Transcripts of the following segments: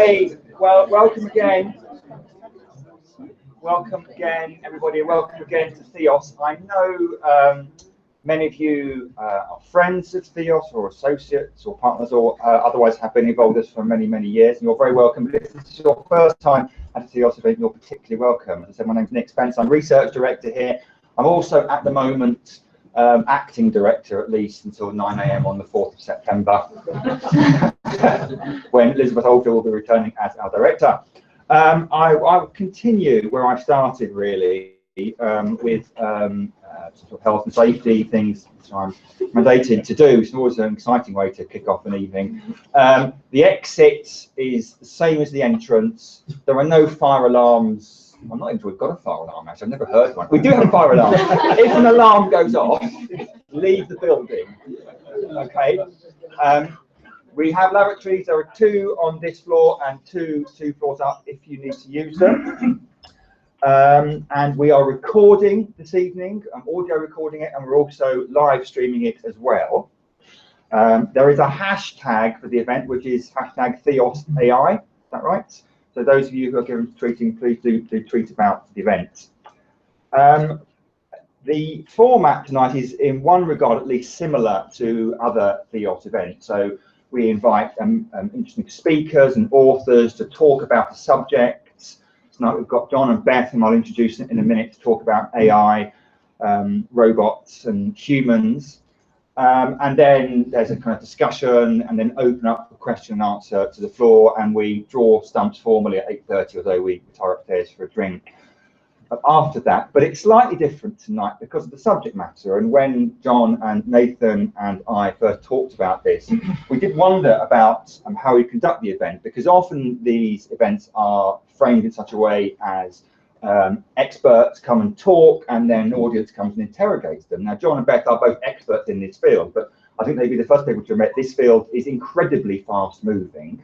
Hey, well, welcome again. Welcome again, everybody. Welcome again to Theos. I know many of you are friends of Theos or associates or partners or otherwise have been involved with us for many, many years. And you're very welcome. If this is your first time at a Theos event, you're particularly welcome. As I said, my name's Nick Spence. I'm research director here. I'm also at the moment acting director, at least until 9 AM on the 4th of September, when Elizabeth Oldfield will be returning as our director. I will continue where I started, really, with sort of health and safety things which I'm mandated to do. It's always an exciting way to kick off an evening. The exit is the same as the entrance. There are no fire alarms. I'm not even sure we've got a fire alarm, actually. I've never heard one. We do have a fire alarm. If an alarm goes off, leave the building. Okay. We have lavatories. There are 2 on this floor and 2 floors up if you need to use them. And we are recording this evening. I'm audio recording it, and we're also live streaming it as well. There is a hashtag for the event, which is hashtag #TheosAI. Is that right? So those of you who are given to tweeting, please do tweet about the event. The format tonight is, in one regard at least, similar to other Theos events. So we invite interesting speakers and authors to talk about the subjects. Tonight we've got John and Beth, whom I'll introduce in a minute, to talk about AI, robots and humans. And then there's a kind of discussion, and then open up for question and answer to the floor, and we draw stumps formally at 8:30, although we retire upstairs for a drink after that. But it's slightly different tonight because of the subject matter. And when John and Nathan and I first talked about this, we did wonder about how we conduct the event, because often these events are framed in such a way as experts come and talk, and then the audience comes and interrogates them. Now, John and Beth are both experts in this field, but I think they'd be the first people to admit this field is incredibly fast moving,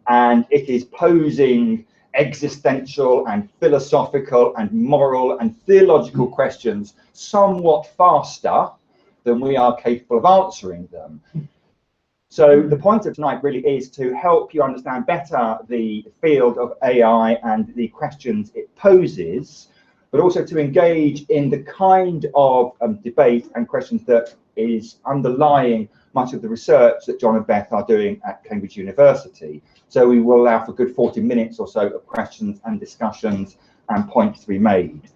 and it is posing existential and philosophical and moral and theological questions somewhat faster than we are capable of answering them. So the point of tonight really is to help you understand better the field of AI and the questions it poses, but also to engage in the kind of debate and questions that is underlying much of the research that John and Beth are doing at Cambridge University. So we will allow for a good 40 minutes or so of questions and discussions and points to be made.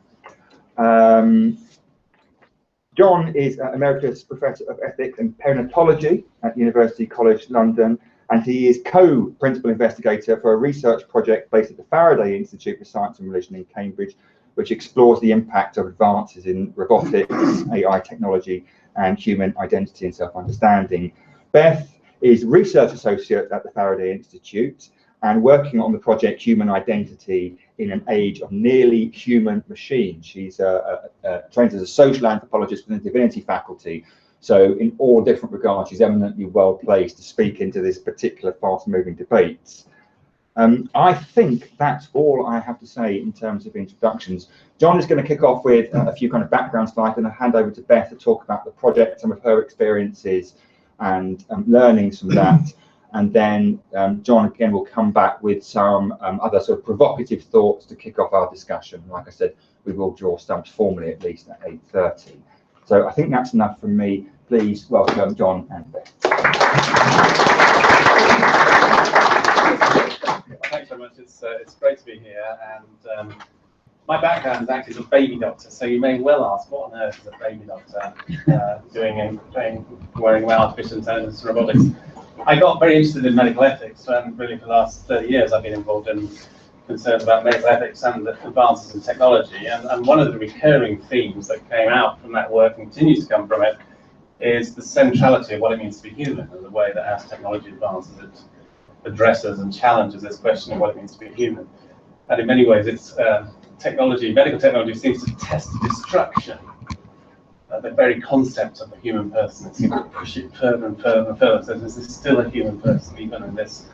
John is Emeritus Professor of Ethics and Perinatology at University College London, and he is co-principal investigator for a research project based at the Faraday Institute for Science and Religion in Cambridge, which explores the impact of advances in robotics, AI technology, and human identity and self-understanding. Beth is research associate at the Faraday Institute and working on the project Human Identity in an Age of Nearly Human Machines. She's trained as a social anthropologist within the Divinity faculty. So in all different regards, she's eminently well placed to speak into this particular fast-moving debate. I think that's all I have to say in terms of introductions. John is going to kick off with a few kind of background slides, and I'll hand over to Beth to talk about the project, some of her experiences and learnings from that. And then John again will come back with some other sort of provocative thoughts to kick off our discussion. Like I said, we will draw stumps formally at least at 8:30. So I think that's enough from me. Please welcome John and Beth. Thanks very much. It's great to be here, and my background is actually as a baby doctor, so you may well ask, what on earth is a baby doctor wearing around artificial intelligence and robotics? I got very interested in medical ethics, and really for the last 30 years I've been involved in concerns about medical ethics and the advances in technology. And one of the recurring themes that came out from that work and continues to come from it is the centrality of what it means to be human, and the way that as technology advances it addresses and challenges this question of what it means to be human. And in many ways it's medical technology seems to test destruction. The very concept of the human person, it seems to push it further and further and further. So this is still a human person, even in this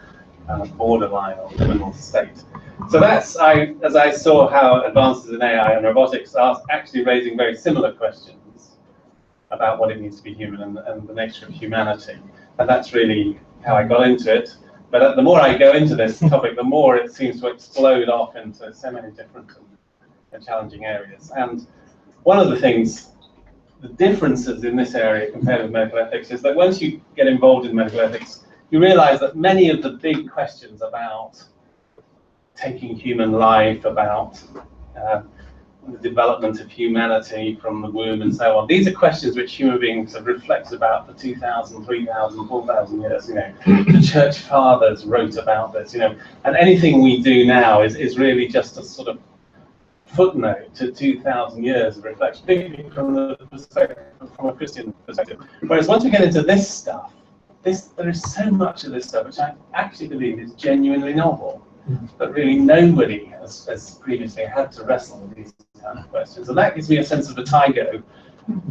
borderline or criminal state. So that's, as I saw how advances in AI and robotics are actually raising very similar questions about what it means to be human and the nature of humanity. And that's really how I got into it. But the more I go into this topic, the more it seems to explode off into so many different and challenging areas. And one of the things, the differences in this area compared with medical ethics is that once you get involved in medical ethics, you realize that many of the big questions about taking human life, about the development of humanity from the womb and so on, these are questions which human beings have reflected about for 2,000, 3,000, 4,000 years. The church fathers wrote about this, and anything we do now is really just a sort of footnote to 2,000 years of reflection, particularly from a Christian perspective. Whereas once we get into this stuff, there is so much of this stuff which I actually believe is genuinely novel, but really nobody has previously had to wrestle with these kind of questions, and that gives me a sense of vertigo,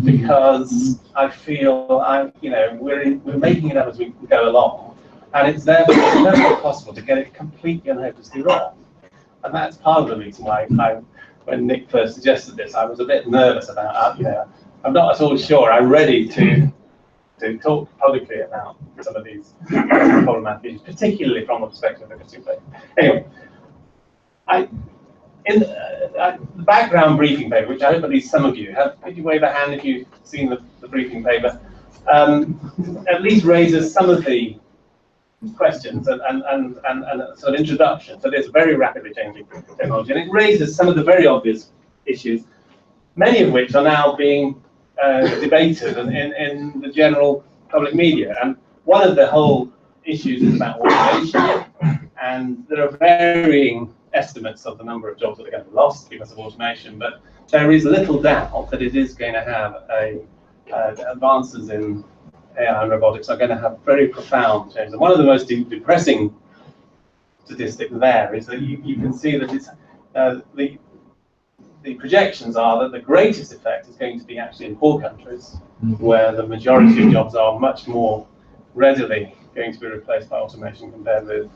because I feel we're making it up as we go along, and it's therefore never possible to get it completely and hopelessly wrong. And that's part of the reason why when Nick first suggested this, I was a bit nervous about, I'm not at all sure I'm ready to talk publicly about some of these problematic issues, particularly from the perspective of the Christian faith. Anyway, in the background briefing paper, which I hope at least some of you have, could you wave a hand if you've seen the briefing paper, at least raises some of the questions and a sort of introduction to this very rapidly changing technology, and it raises some of the very obvious issues, many of which are now being debated in the general public media. And one of the whole issues is about automation, and there are varying estimates of the number of jobs that are going to be lost because of automation, but there is little doubt that it is going to have advances in AI and robotics are going to have very profound changes. And one of the most depressing statistics there is that you can see that it's the projections are that the greatest effect is going to be actually in poor countries, where the majority of jobs are much more readily going to be replaced by automation compared with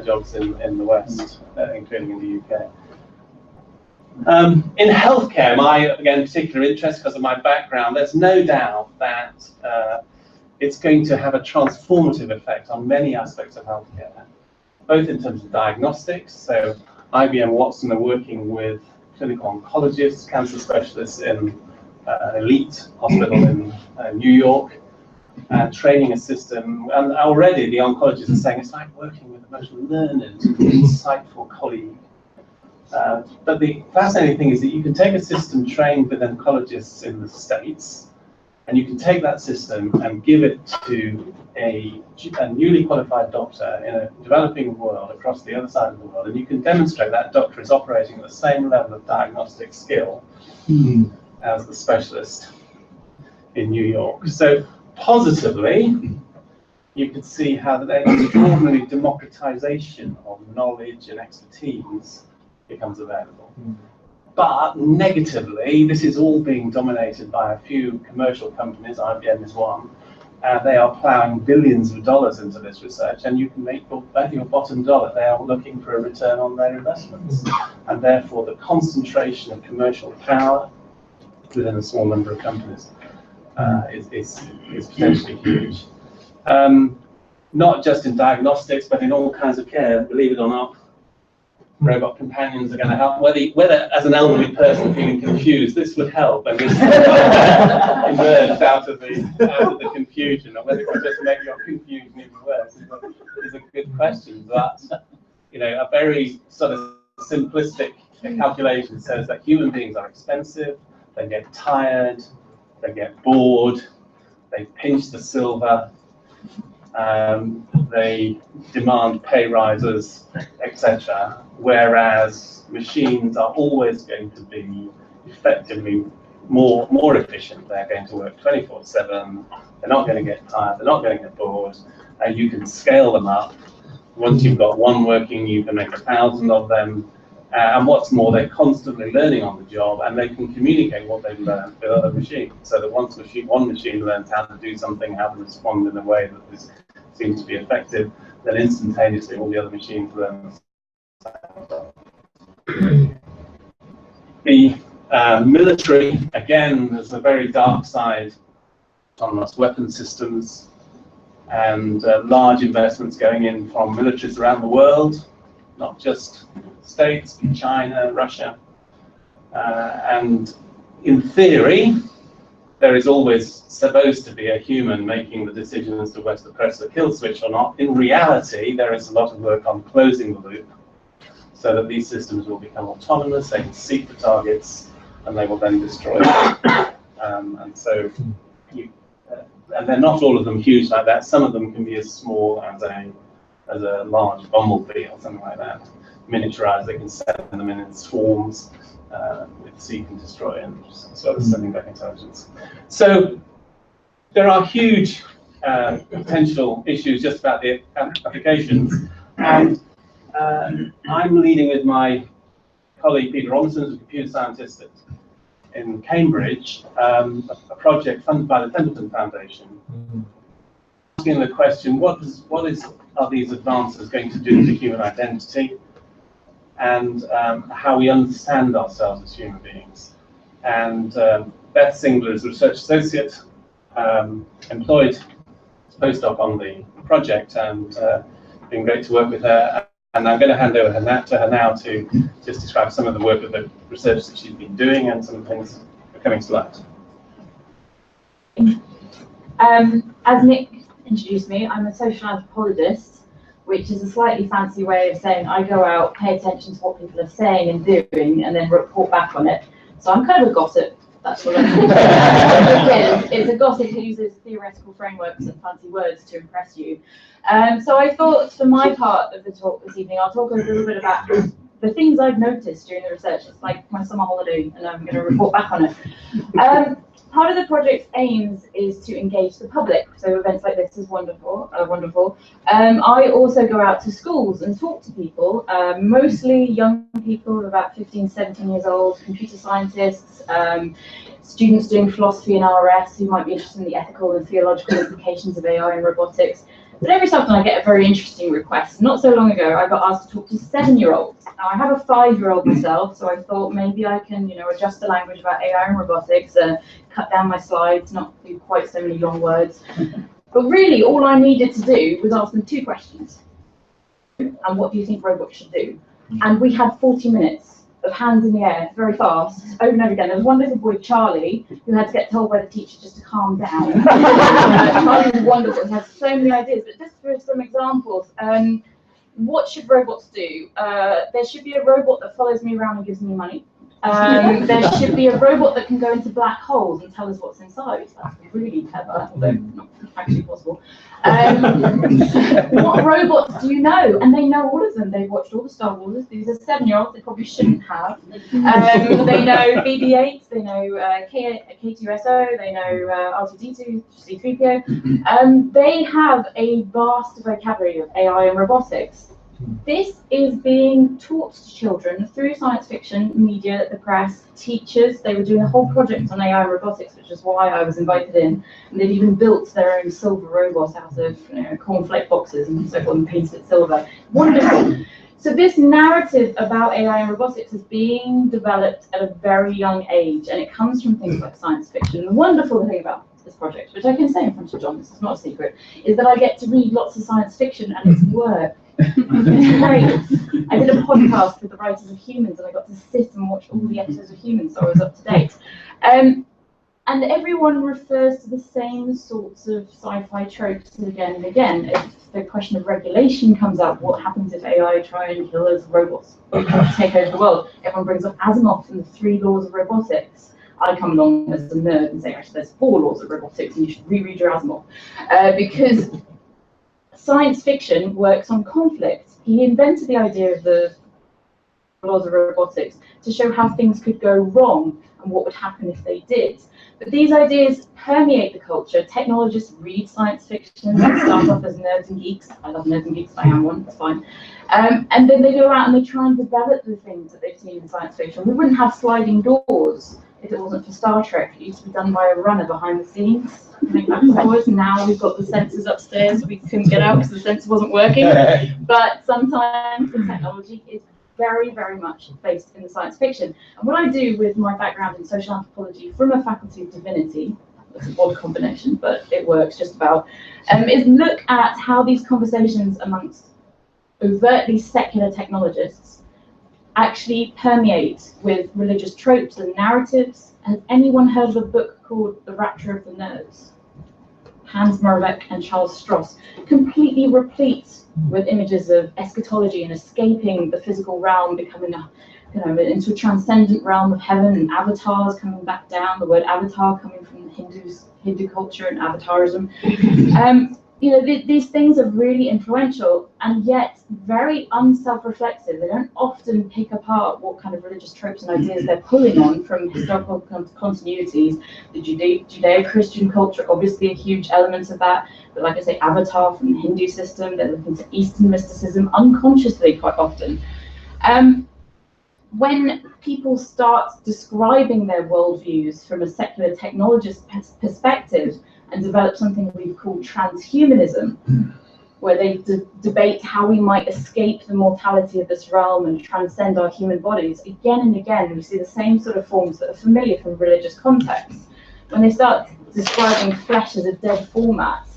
jobs in the West, including in the UK. In healthcare, my, again, particular interest because of my background, there's no doubt that it's going to have a transformative effect on many aspects of healthcare, both in terms of diagnostics. So IBM Watson are working with clinical oncologists, cancer specialists in an elite hospital in New York, training a system. And already the oncologists are saying it's like working with a most learned, insightful colleague. But the fascinating thing is that you can take a system trained with oncologists in the States, and you can take that system and give it to a newly qualified doctor in a developing world across the other side of the world, and you can demonstrate that doctor is operating at the same level of diagnostic skill as the specialist in New York. So positively, you can see how the extraordinary democratization of knowledge and expertise becomes available. But negatively, this is all being dominated by a few commercial companies. IBM is one. They are plowing billions of dollars into this research, and you can make your bottom dollar. They are looking for a return on their investments, and therefore the concentration of commercial power within a small number of companies is potentially huge. Not just in diagnostics, but in all kinds of care. Believe it or not, robot companions are going to help. Whether as an elderly person feeling confused, this would help and emerge out of the confusion, or whether it would just make your confusion even worse is a good question. But a very sort of simplistic calculation says that human beings are expensive, they get tired, they get bored, they pinch the silver, they demand pay rises, etc. Whereas machines are always going to be effectively more efficient. They're going to work 24/7. They're not going to get tired. They're not going to get bored. And you can scale them up. Once you've got one working, you can make 1,000 of them. And what's more, they're constantly learning on the job, and they can communicate what they've learned with other machines. So that once one machine learns how to do something, how to respond in a way that seems to be effective, then instantaneously all the other machines learn. The military, again, there's a very dark side. Autonomous weapon systems, and large investments going in from militaries around the world, not just states, but China, Russia. And in theory, there is always supposed to be a human making the decision as to whether to press the kill switch or not. In reality, there is a lot of work on closing the loop so that these systems will become autonomous, they can seek the targets, and they will then destroy them. And so, and they're not all of them huge like that. Some of them can be as small as a large bumblebee or something like that. Miniaturized, they can send them in swarms with seek and destroy, and as well as sending back intelligence. So there are huge potential issues just about the applications, and I'm leading with my colleague Peter Robinson, who's a computer scientist in Cambridge, a project funded by the Pendleton Foundation, asking the question: are these advances going to do to human identity, and how we understand ourselves as human beings? And Beth Singler is a research associate, employed as a postdoc on the project, and it's been great to work with her. And I'm going to hand over to her now to just describe some of the work of the research that she's been doing and some of the things that are coming to light. As Nick introduced me, I'm a social anthropologist, which is a slightly fancy way of saying I go out, pay attention to what people are saying and doing, and then report back on it. So I'm kind of a gossip. That's what I'm It's a gossip who uses theoretical frameworks and fancy words to impress you. So I thought for my part of the talk this evening, I'll talk a little bit about the things I've noticed during the research. It's like my summer holiday, and I'm going to report back on it. Part of the project's aims is to engage the public, so events like this is wonderful. I also go out to schools and talk to people, mostly young people, about 15, 17 years old, computer scientists, students doing philosophy and RS who might be interested in the ethical and theological implications of AI and robotics. But every so often I get a very interesting request. Not so long ago, I got asked to talk to 7-year-olds. Now I have a 5-year-old myself, so I thought maybe I can, adjust the language about AI and robotics, cut down my slides, not do quite so many long words. But really, all I needed to do was ask them 2 questions. And what do you think robots should do? And we had 40 minutes of hands in the air, very fast, over and over again. There was one little boy, Charlie, who had to get told by the teacher just to calm down. Charlie was wonderful. He had so many ideas. But just for some examples, what should robots do? There should be a robot that follows me around and gives me money. There should be a robot that can go into black holes and tell us what's inside. That's really clever, although not actually possible. What robots do you know? And they know all of them. They've watched all the Star Wars. These are 7-year-olds. They probably shouldn't have. They know BB-8. They know K2SO. They know R2D2, C3PO. They have a vast vocabulary of AI and robotics. This is being taught to children through science fiction, media, the press, teachers. They were doing a whole project on AI and robotics, which is why I was invited in. And they've even built their own silver robot out of cornflake boxes and so forth and painted it silver. Wonderful. So this narrative about AI and robotics is being developed at a very young age, and it comes from things like science fiction. The wonderful thing about this project, which I can say in front of John, this is not a secret, is that I get to read lots of science fiction and it's work. It's great. I did a podcast with the writers of Humans, and I got to sit and watch all the episodes of Humans, so I was up to date. And everyone refers to the same sorts of sci-fi tropes again and again. If the question of regulation comes up, what happens if AI try and kill us robots, take over the world? Everyone brings up Asimov and the 3 laws of robotics. I come along as a nerd and say, actually, there's 4 laws of robotics, and you should reread your Asimov, because science fiction works on conflict. He invented the idea of the laws of robotics to show how things could go wrong and what would happen if they did. But these ideas permeate the culture. Technologists read science fiction and start off as nerds and geeks. I love nerds and geeks, I am one, that's fine. And then they go out and they try and develop the things that they've seen in science fiction. We wouldn't have sliding doors if it wasn't for Star Trek. It used to be done by a runner behind the scenes. Now we've got the sensors upstairs. We couldn't get out because the sensor wasn't working. But sometimes the technology is very, very much based in the science fiction. And what I do with my background in social anthropology from a faculty of divinity, It's an odd combination, but it works just about, is look at how these conversations amongst overtly secular technologists actually permeate with religious tropes and narratives. Has anyone heard of a book called The Rapture of the Nerves? Hans Moravec and Charles Stross, completely replete with images of eschatology and escaping the physical realm, becoming into a transcendent realm of heaven, and avatars coming back down. The word avatar coming from the Hindu culture and avatarism. These things are really influential and yet very unself-reflexive. They don't often pick apart what kind of religious tropes and ideas they're pulling on from historical continuities. The Judeo-Christian culture, obviously a huge element of that, but like I say, avatar from the Hindu system, they're looking to Eastern mysticism unconsciously quite often. When people start describing their worldviews from a secular technologist perspective, and develop something we've called transhumanism, where they debate how we might escape the mortality of this realm and transcend our human bodies. Again and again, we see the same sort of forms that are familiar from religious contexts. When they start describing flesh as a dead format,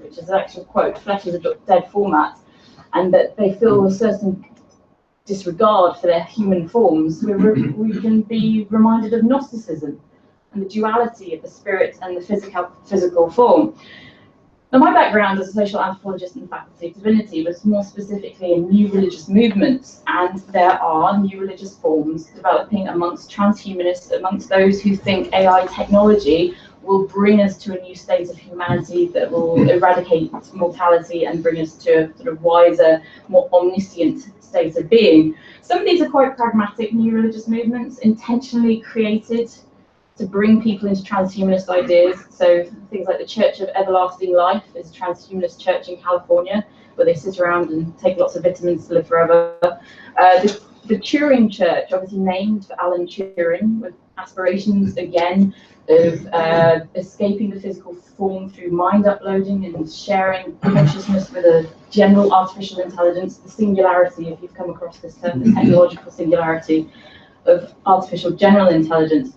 which is an actual quote, flesh is a dead format, and that they feel a certain disregard for their human forms, we can be reminded of Gnosticism and the duality of the spirit and the physical form. Now, my background as a social anthropologist in the Faculty of Divinity was more specifically in new religious movements, and there are new religious forms developing amongst transhumanists, amongst those who think AI technology will bring us to a new state of humanity that will eradicate mortality and bring us to a sort of wiser, more omniscient state of being. Some of these are quite pragmatic new religious movements, intentionally created to bring people into transhumanist ideas. So things like the Church of Everlasting Life is a transhumanist church in California, where they sit around and take lots of vitamins to live forever. The Turing Church, obviously named for Alan Turing, with aspirations again of escaping the physical form through mind uploading and sharing consciousness with a general artificial intelligence, the singularity, if you've come across this term, the technological singularity of artificial general intelligence.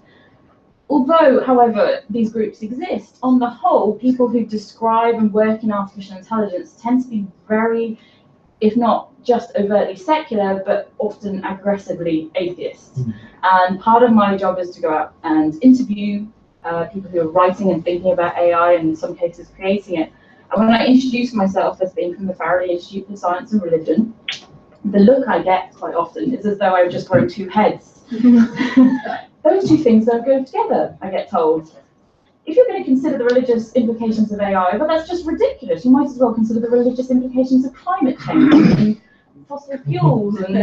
Although, however, these groups exist, on the whole, people who describe and work in artificial intelligence tend to be very, if not just overtly secular, but often aggressively atheist. And part of my job is to go out and interview people who are writing and thinking about AI, and in some cases creating it. And when I introduce myself as being from the Faraday Institute for Science and Religion, the look I get quite often is as though I've just grown two heads. Those two things don't go together, I get told. If you're going to consider the religious implications of AI, well, that's just ridiculous. You might as well consider the religious implications of climate change and fossil fuels and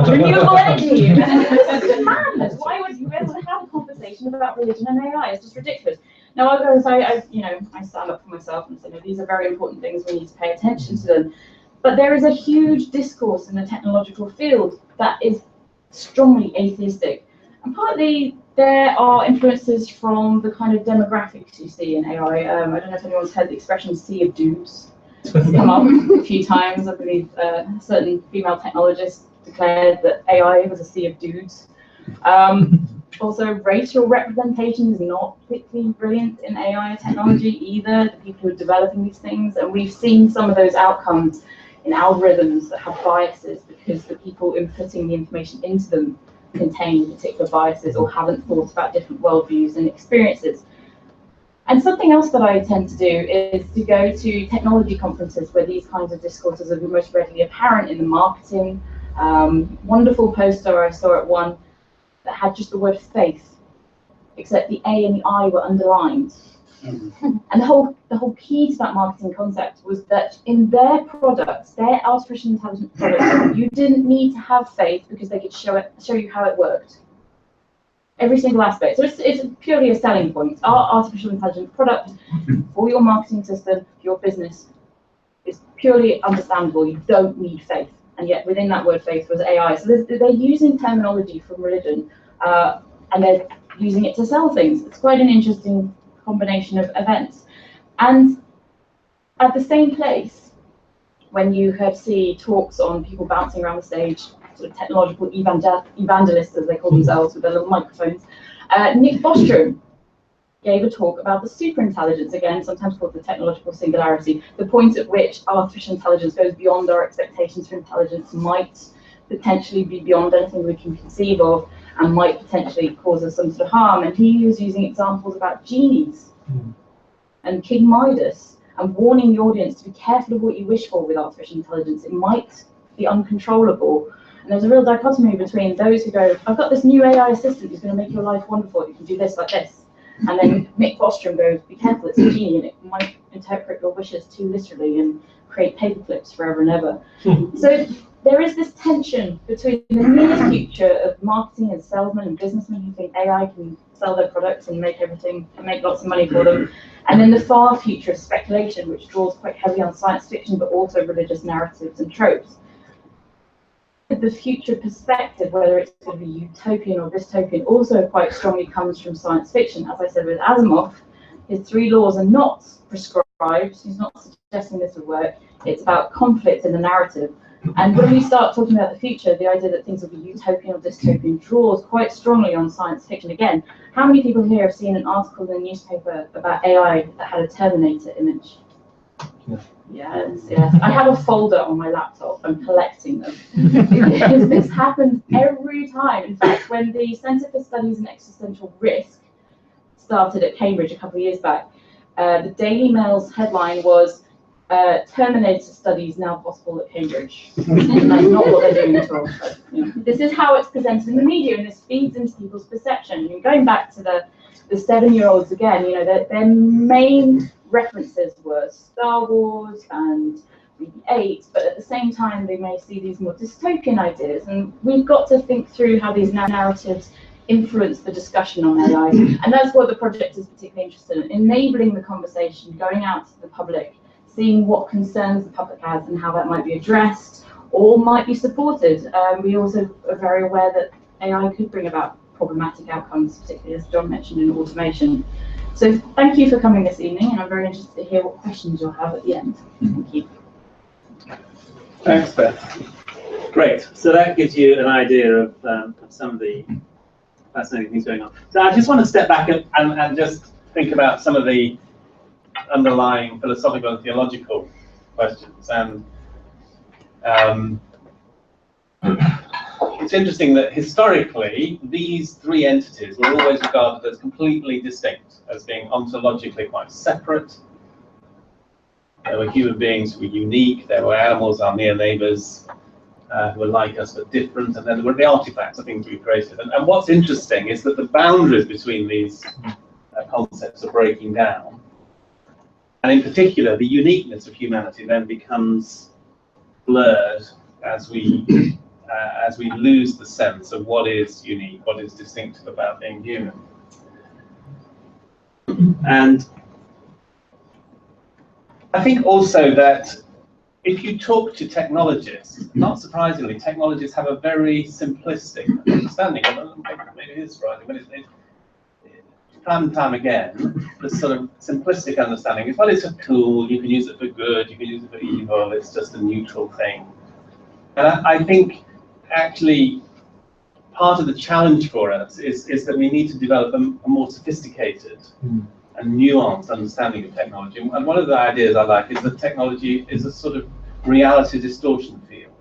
renewable energy. This is madness. Why would you ever have a conversation about religion and AI? It's just ridiculous. Now, I'll go and say, I stand up for myself and say, no, these are very important things. We need to pay attention to them. But there is a huge discourse in the technological field that is strongly atheistic. And partly there are influences from the kind of demographics you see in AI. I don't know if anyone's heard the expression sea of dudes. It's come up a few times. I believe a certain female technologist declared that AI was a sea of dudes. Also, racial representation is not particularly brilliant in AI technology either, the people who are developing these things. And we've seen some of those outcomes in algorithms that have biases because the people inputting the information into them contain particular biases or haven't thought about different worldviews and experiences. And something else that I tend to do is to go to technology conferences where these kinds of discourses are most readily apparent in the marketing. Wonderful poster I saw at one that had just the word faith, except the A and the I were underlined. And the whole key to that marketing concept was that in their products, their artificial intelligence products, you didn't need to have faith because they could show you how it worked. Every single aspect. So it's purely a selling point. Our artificial intelligence product for your marketing system, for your business, is purely understandable. You don't need faith. And yet within that word faith was AI. So they're using terminology from religion and they're using it to sell things. It's quite an interesting combination of events. And at the same place, when you see talks on people bouncing around the stage, sort of technological evangelists, as they call themselves, with their little microphones, Nick Bostrom gave a talk about the superintelligence, again, sometimes called the technological singularity, the point at which artificial intelligence goes beyond our expectations for intelligence, might potentially be beyond anything we can conceive of, and might potentially cause us some sort of harm. And he was using examples about genies and King Midas, and warning the audience to be careful of what you wish for with artificial intelligence. It might be uncontrollable. And there's a real dichotomy between those who go, I've got this new AI assistant who's going to make your life wonderful, you can do this like this. And then Mick Bostrom goes, be careful, it's a genie, and it might interpret your wishes too literally and create paperclips forever and ever. So there is this tension between the near future of marketing and salesmen and businessmen who think AI can sell their products and make everything and make lots of money for them, and then the far future of speculation, which draws quite heavily on science fiction, but also religious narratives and tropes. The future perspective, whether it's going to be utopian or dystopian, also quite strongly comes from science fiction. As I said with Asimov, his 3 laws are not prescribed. He's not suggesting this would work. It's about conflict in the narrative. And when we start talking about the future, the idea that things will be utopian or dystopian draws quite strongly on science fiction. Again, how many people here have seen an article in the newspaper about AI that had a Terminator image? Yes, yes. I have a folder on my laptop. I'm collecting them. Because this happens every time. In fact, when the Centre for Studies in Existential Risk started at Cambridge a couple of years back, the Daily Mail's headline was, Terminator studies now possible at Cambridge. And that's not what they're doing at all. But, you know, this is how it's presented in the media, and this feeds into people's perception. And going back to the 7-year-olds again, you know, their main references were Star Wars and BB-8, but at the same time they may see these more dystopian ideas, and we've got to think through how these narratives influence the discussion on AI. And that's what the project is particularly interested in, enabling the conversation, going out to the public, seeing what concerns the public has and how that might be addressed or might be supported. We also are very aware that AI could bring about problematic outcomes, particularly as John mentioned in automation. So thank you for coming this evening, and I'm very interested to hear what questions you'll have at the end. Thank you. Thanks, Beth. Great. So that gives you an idea of some of the fascinating things going on. So I just want to step back and just think about some of the underlying philosophical and theological questions. And it's interesting that historically these 3 entities were always regarded as completely distinct, as being ontologically quite separate. There were human beings who were unique, there were animals, our near neighbours, who were like us but different, and then there were the artifacts, the things we created. And what's interesting is that the boundaries between these concepts are breaking down. And in particular, the uniqueness of humanity then becomes blurred as we lose the sense of what is unique, what is distinctive about being human. And I think also that if you talk to technologists, not surprisingly, technologists have a very simplistic understanding. Maybe it is surprising, but it's time and time again, this sort of simplistic understanding is, well, it's a tool, you can use it for good, you can use it for evil, it's just a neutral thing. And I think actually part of the challenge for us is that we need to develop a more sophisticated and nuanced understanding of technology. And one of the ideas I like is that technology is a sort of reality distortion field.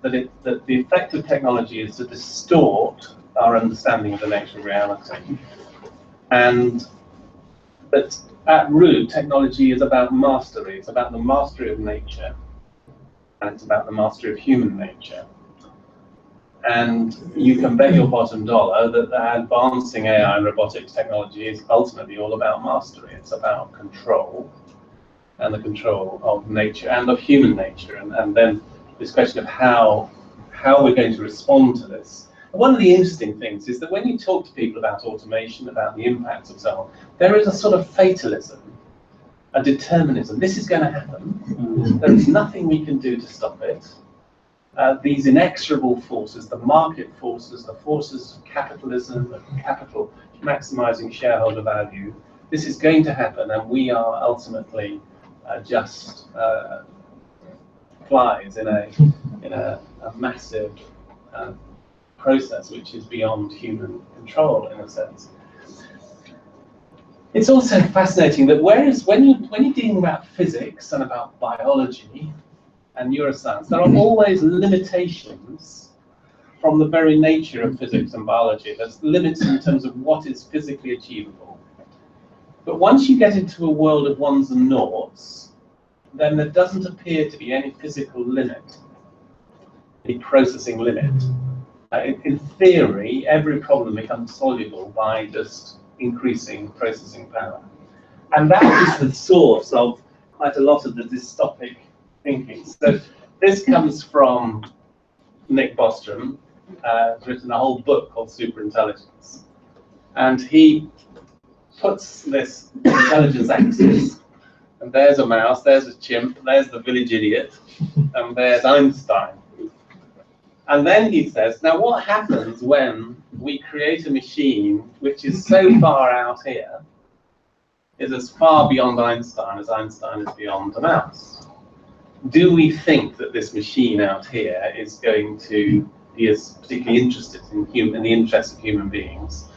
That the effect of technology is to distort our understanding of the nature of reality. And that at root, technology is about mastery. It's about the mastery of nature, and it's about the mastery of human nature. And you can bet your bottom dollar that advancing AI and robotics technology is ultimately all about mastery. It's about control, and the control of nature and of human nature. And then this question of how we're going to respond to this. One of the interesting things is that when you talk to people about automation, about the impacts of so on, there is a sort of fatalism, a determinism. This is going to happen. There is nothing we can do to stop it. These inexorable forces, the market forces, the forces of capitalism, of capital maximizing shareholder value, this is going to happen, and we are ultimately just flies in a massive process which is beyond human control, in a sense. It's also fascinating that whereas when you're dealing about physics and about biology and neuroscience, there are always limitations from the very nature of physics and biology. There's limits in terms of what is physically achievable. But once you get into a world of ones and noughts, then there doesn't appear to be any physical limit, any processing limit. In theory, every problem becomes soluble by just increasing processing power. And that is the source of quite a lot of the dystopic thinking. So this comes from Nick Bostrom, who's written a whole book called Superintelligence. And he puts this intelligence axis, and there's a mouse, there's a chimp, there's the village idiot, and there's Einstein. And then he says, now what happens when we create a machine which is so far out here, is as far beyond Einstein as Einstein is beyond the mouse? Do we think that this machine out here is going to be as particularly interested in the interests of human beings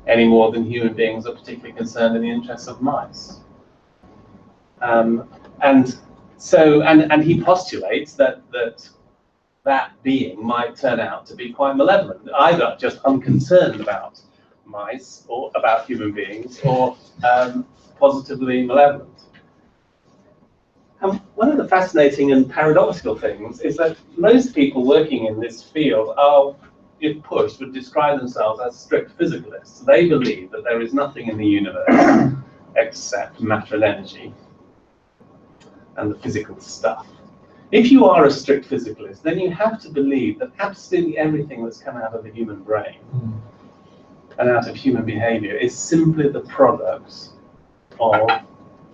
any more than human beings are particularly concerned in the interests of mice? And he postulates that being might turn out to be quite malevolent, either just unconcerned about mice or about human beings, or positively malevolent. And one of the fascinating and paradoxical things is that most people working in this field are, if pushed, would describe themselves as strict physicalists. They believe that there is nothing in the universe except matter and energy and the physical stuff. If you are a strict physicalist, then you have to believe that absolutely everything that's come out of the human brain and out of human behavior is simply the product of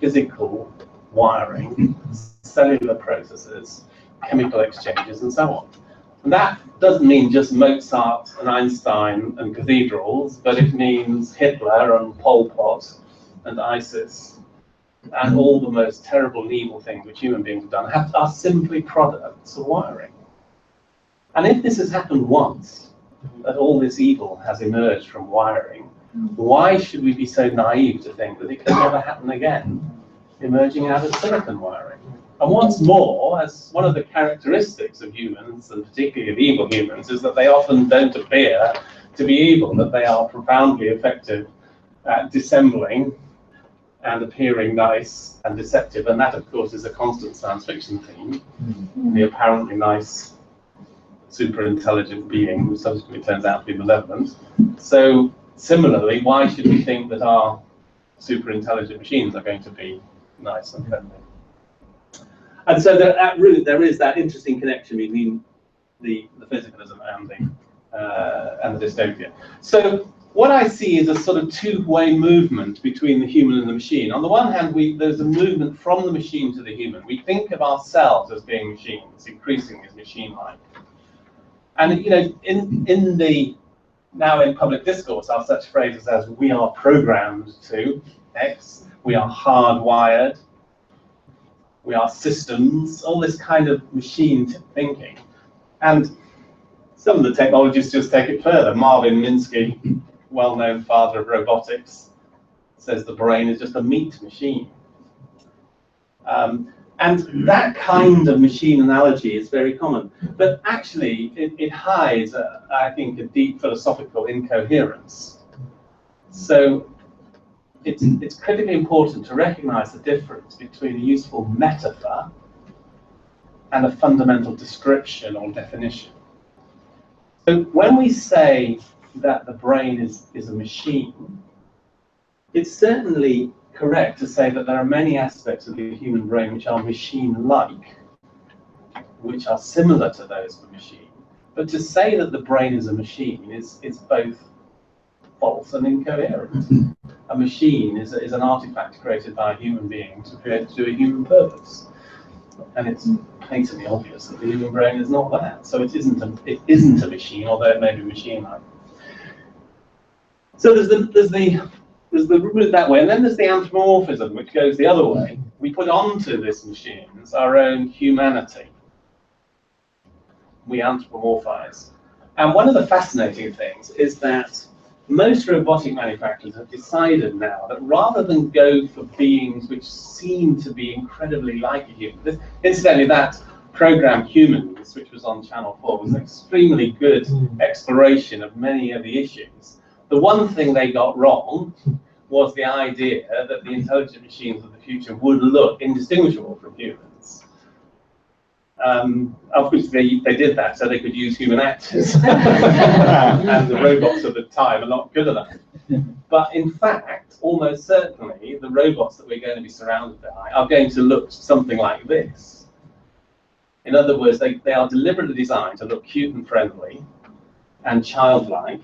physical wiring, cellular processes, chemical exchanges, and so on. And that doesn't mean just Mozart and Einstein and cathedrals, but it means Hitler and Pol Pot and ISIS and all the most terrible and evil things which human beings have done are simply products of wiring. And if this has happened once, that all this evil has emerged from wiring, why should we be so naive to think that it can never happen again, emerging out of silicon wiring? And what's more, as one of the characteristics of humans, and particularly of evil humans, is that they often don't appear to be evil, that they are profoundly effective at dissembling and appearing nice and deceptive. And that, of course, is a constant science fiction theme. The apparently nice, super intelligent being who subsequently turns out to be malevolent. So similarly, why should we think that our super intelligent machines are going to be nice and friendly? And so there is that interesting connection between the physicalism and the dystopia. So what I see is a sort of two-way movement between the human and the machine. On the one hand, there's a movement from the machine to the human. We think of ourselves as being machines, increasingly as machine-like. And now in public discourse are such phrases as "we are programmed to X," "we are hardwired," "we are systems," all this kind of machine thinking. And some of the technologists just take it further. Marvin Minsky, well-known father of robotics, says the brain is just a meat machine. And that kind of machine analogy is very common. But actually, it hides, I think, a deep philosophical incoherence. So it's critically important to recognize the difference between a useful metaphor and a fundamental description or definition. So when we say that the brain is a machine, it's certainly correct to say that there are many aspects of the human brain which are machine-like, which are similar to those of a machine. But to say that the brain is a machine is both false and incoherent. A machine is an artifact created by a human being to do a human purpose. And it's patently obvious that the human brain is not that. So it isn't a machine, although it may be machine-like. So there's the route that way, and then there's the anthropomorphism, which goes the other way. We put onto this machines our own humanity. We anthropomorphize. And one of the fascinating things is that most robotic manufacturers have decided now that rather than go for beings which seem to be incredibly like a human, incidentally, that program Humans, which was on Channel 4, was an extremely good exploration of many of the issues. The one thing they got wrong was the idea that the intelligent machines of the future would look indistinguishable from humans. Obviously, they did that so they could use human actors. And the robots of the time are not good enough. But in fact, almost certainly, the robots that we're going to be surrounded by are going to look something like this. In other words, they are deliberately designed to look cute and friendly and childlike.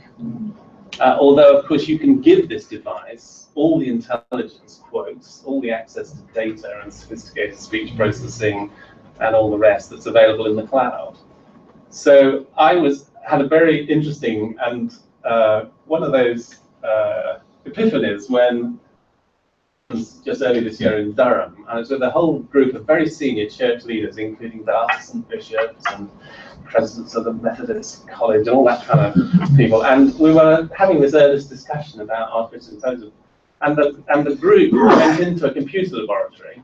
Although, of course, you can give this device all the intelligence quotes, all the access to data and sophisticated speech processing, and all the rest that's available in the cloud. So I had a very interesting and one of those epiphanies when just early this year in Durham, and it's with a whole group of very senior church leaders, including diocesan bishops and presidents of the Methodist College and all that kind of people. And we were having this earnest discussion about artificial intelligence. And the group went into a computer laboratory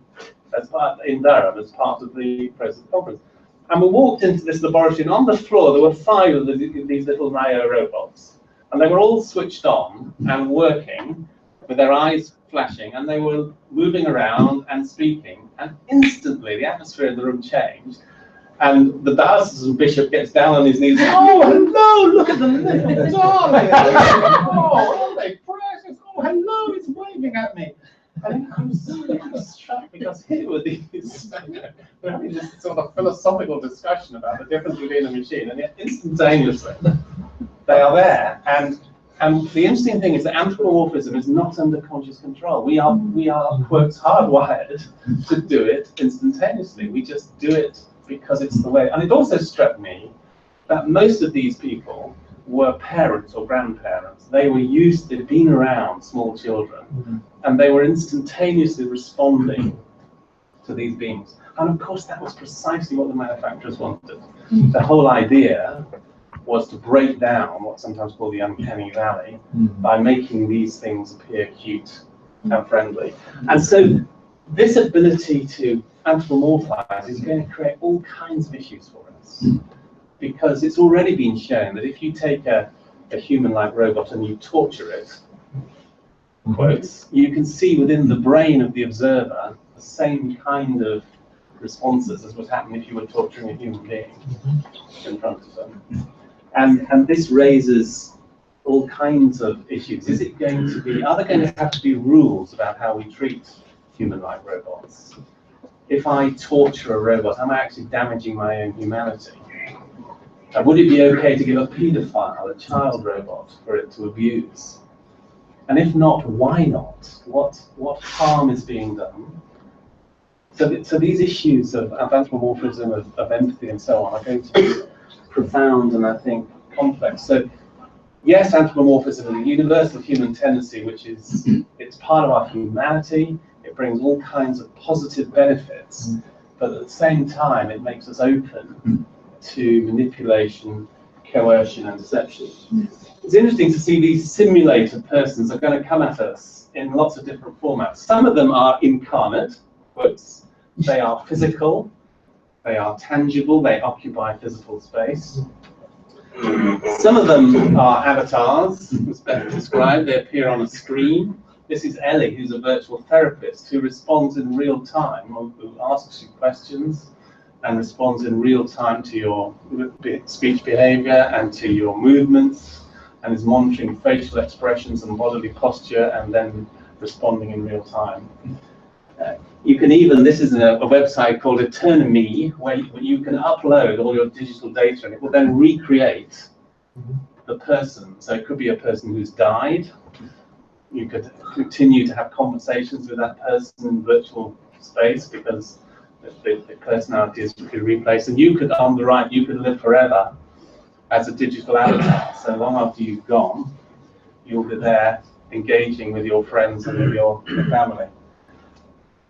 in Durham as part of the President's Conference. And we walked into this laboratory, and on the floor there were 5 of these little Nio robots. And they were all switched on and working with their eyes flashing, and they were moving around and speaking. And instantly the atmosphere in the room changed. And the diocesan bishop gets down on his knees. Oh, hello! Look at them, darling! Oh, aren't they precious? Oh, hello! It's waving at me. And I was so struck because here were these. We're having this sort of philosophical discussion about the difference between a machine, and yet instantaneously they are there. And the interesting thing is that anthropomorphism is not under conscious control. We are quotes hardwired to do it instantaneously. We just do it because it's the way. And it also struck me that most of these people were parents or grandparents. They were used, they'd been around small children, and they were instantaneously responding to these beings. And of course, that was precisely what the manufacturers wanted. The whole idea was to break down what's sometimes called the uncanny valley by making these things appear cute and friendly. And so this ability to anthropomorphize is going to create all kinds of issues for us, because it's already been shown that if you take a human-like robot and you torture it, quotes, you can see within the brain of the observer the same kind of responses as would happen if you were torturing a human being in front of them. And this raises all kinds of issues. Is it going to be, are there going to have to be rules about how we treat human-like robots? If I torture a robot, am I actually damaging my own humanity? Would it be okay to give a paedophile a child robot for it to abuse? And if not, why not? What harm is being done? So these issues of anthropomorphism, of empathy, and so on are going to be profound and I think complex. So yes, anthropomorphism is a universal human tendency, which is it's part of our humanity. It brings all kinds of positive benefits, but at the same time, it makes us open to manipulation, coercion, and deception. It's interesting to see these simulated persons are going to come at us in lots of different formats. Some of them are incarnate, quotes. They are physical, they are tangible, they occupy physical space. Some of them are avatars, as better described. They appear on a screen. This is Ellie, who's a virtual therapist who responds in real time, who asks you questions and responds in real time to your speech behavior and to your movements, and is monitoring facial expressions and bodily posture and then responding in real time. You can even, this is a website called AternaMe, where you can upload all your digital data and it will then recreate the person. So it could be a person who's died. You could continue to have conversations with that person in virtual space because the personality is replaced. And you could, on the right, you could live forever as a digital avatar. So long after you've gone, you'll be there engaging with your friends and with your family.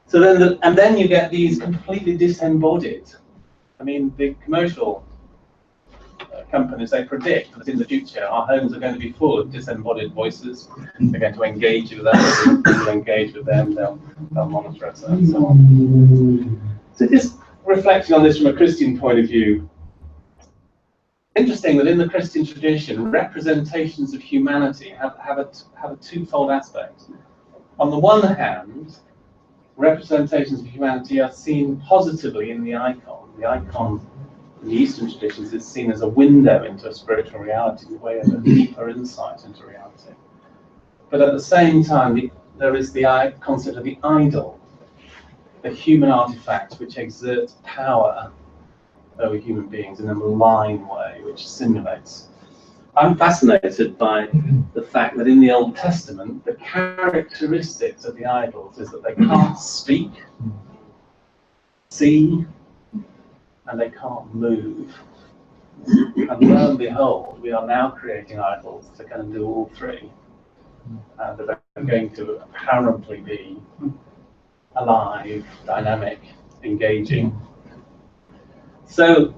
So then you get these completely disembodied. I mean, the commercial companies, they predict that in the future our homes are going to be full of disembodied voices. They're going to engage with us, we'll engage with them, they'll monitor us, and so on. So just reflecting on this from a Christian point of view, interesting that in the Christian tradition, representations of humanity have a twofold aspect. On the one hand, representations of humanity are seen positively in the icon. The icon in the Eastern traditions is seen as a window into a spiritual reality, a way of a deeper insight into reality. But at the same time, there is the concept of the idol, the human artifact which exerts power over human beings in a malign way, which simulates. I'm fascinated by the fact that in the Old Testament, the characteristics of the idols is that they can't speak, see, and they can't move. And lo and behold, we are now creating idols that can do all three. That are going to apparently be alive, dynamic, engaging. So,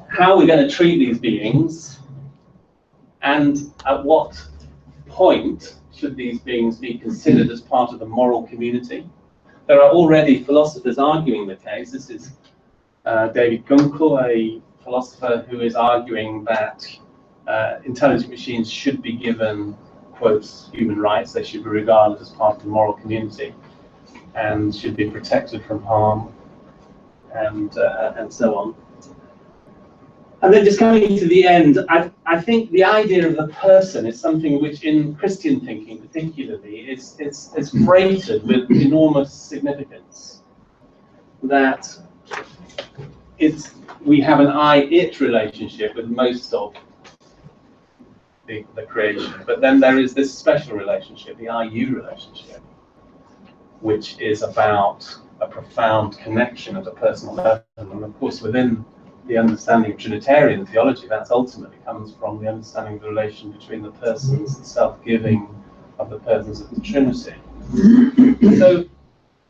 how are we going to treat these beings? And at what point should these beings be considered as part of the moral community? There are already philosophers arguing the case. This is David Gunkel, a philosopher who is arguing that intelligent machines should be given, quotes, human rights. They should be regarded as part of the moral community and should be protected from harm and so on. And then just coming to the end, I think the idea of the person is something which in Christian thinking particularly is freighted with enormous significance. That we have an I-it relationship with most of the creation, but then there is this special relationship, the I-you relationship, which is about a profound connection at a personal level. And of course, within the understanding of Trinitarian theology, that ultimately comes from the understanding of the relation between the persons, the self-giving of the persons of the Trinity. So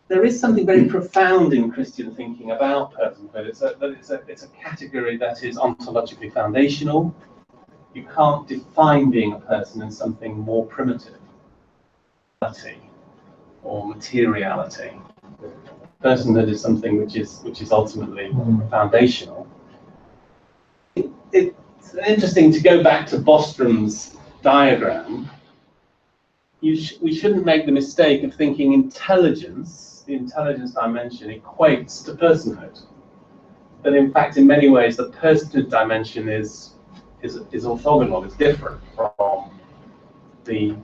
there is something very profound in Christian thinking about personhood. It's a category that is ontologically foundational. You can't define being a person in something more primitive, or materiality. Personhood is something which is ultimately foundational. It's interesting to go back to Bostrom's diagram. We shouldn't make the mistake of thinking intelligence, the intelligence dimension, equates to personhood. But in fact, in many ways, the personhood dimension is orthogonal, it's different from the...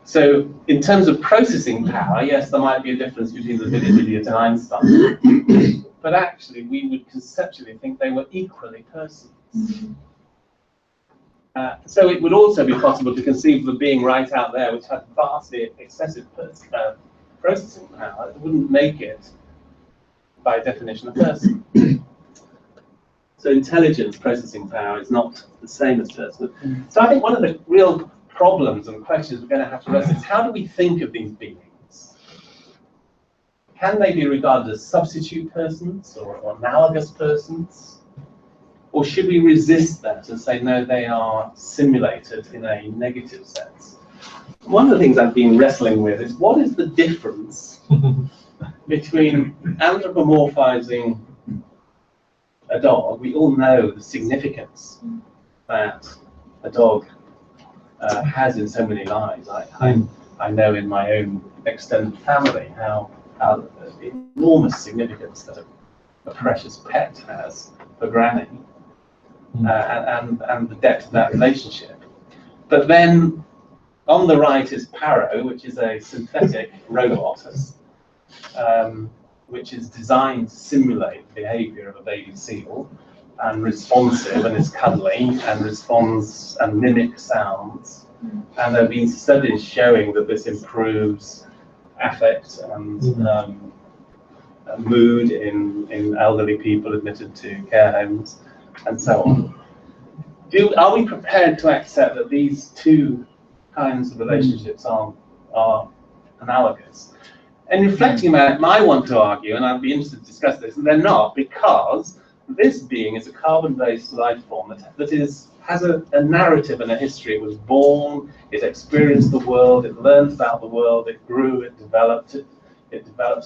So in terms of processing power, yes, there might be a difference between the idiot and Einstein. But actually, we would conceptually think they were equally persons. So it would also be possible to conceive of a being right out there which had vastly excessive processing power. It wouldn't make it, by definition, a person. So intelligence, processing power, is not the same as person. So I think one of the real problems and questions we're going to have to wrestle is, how do we think of these beings? Can they be regarded as substitute persons or analogous persons? Or should we resist that and say, no, they are simulated in a negative sense? One of the things I've been wrestling with is, what is the difference between anthropomorphizing a dog? We all know the significance that a dog has in so many lives. I know in my own extended family how the enormous significance that a precious pet has for Granny, and the depth of that relationship. But then on the right is Parrot, which is a synthetic robot, which is designed to simulate the behavior of a baby seal, and responsive, and is cuddly, and responds and mimics sounds. And there have been studies showing that this improves affect and mood in elderly people admitted to care homes, and so on. Are we prepared to accept that these two kinds of relationships are analogous? And reflecting about it, I want to argue, and I'd be interested to discuss this, and they're not, because this being is a carbon-based life form that has a narrative and a history. It was born, it experienced the world, it learned about the world, it grew, it developed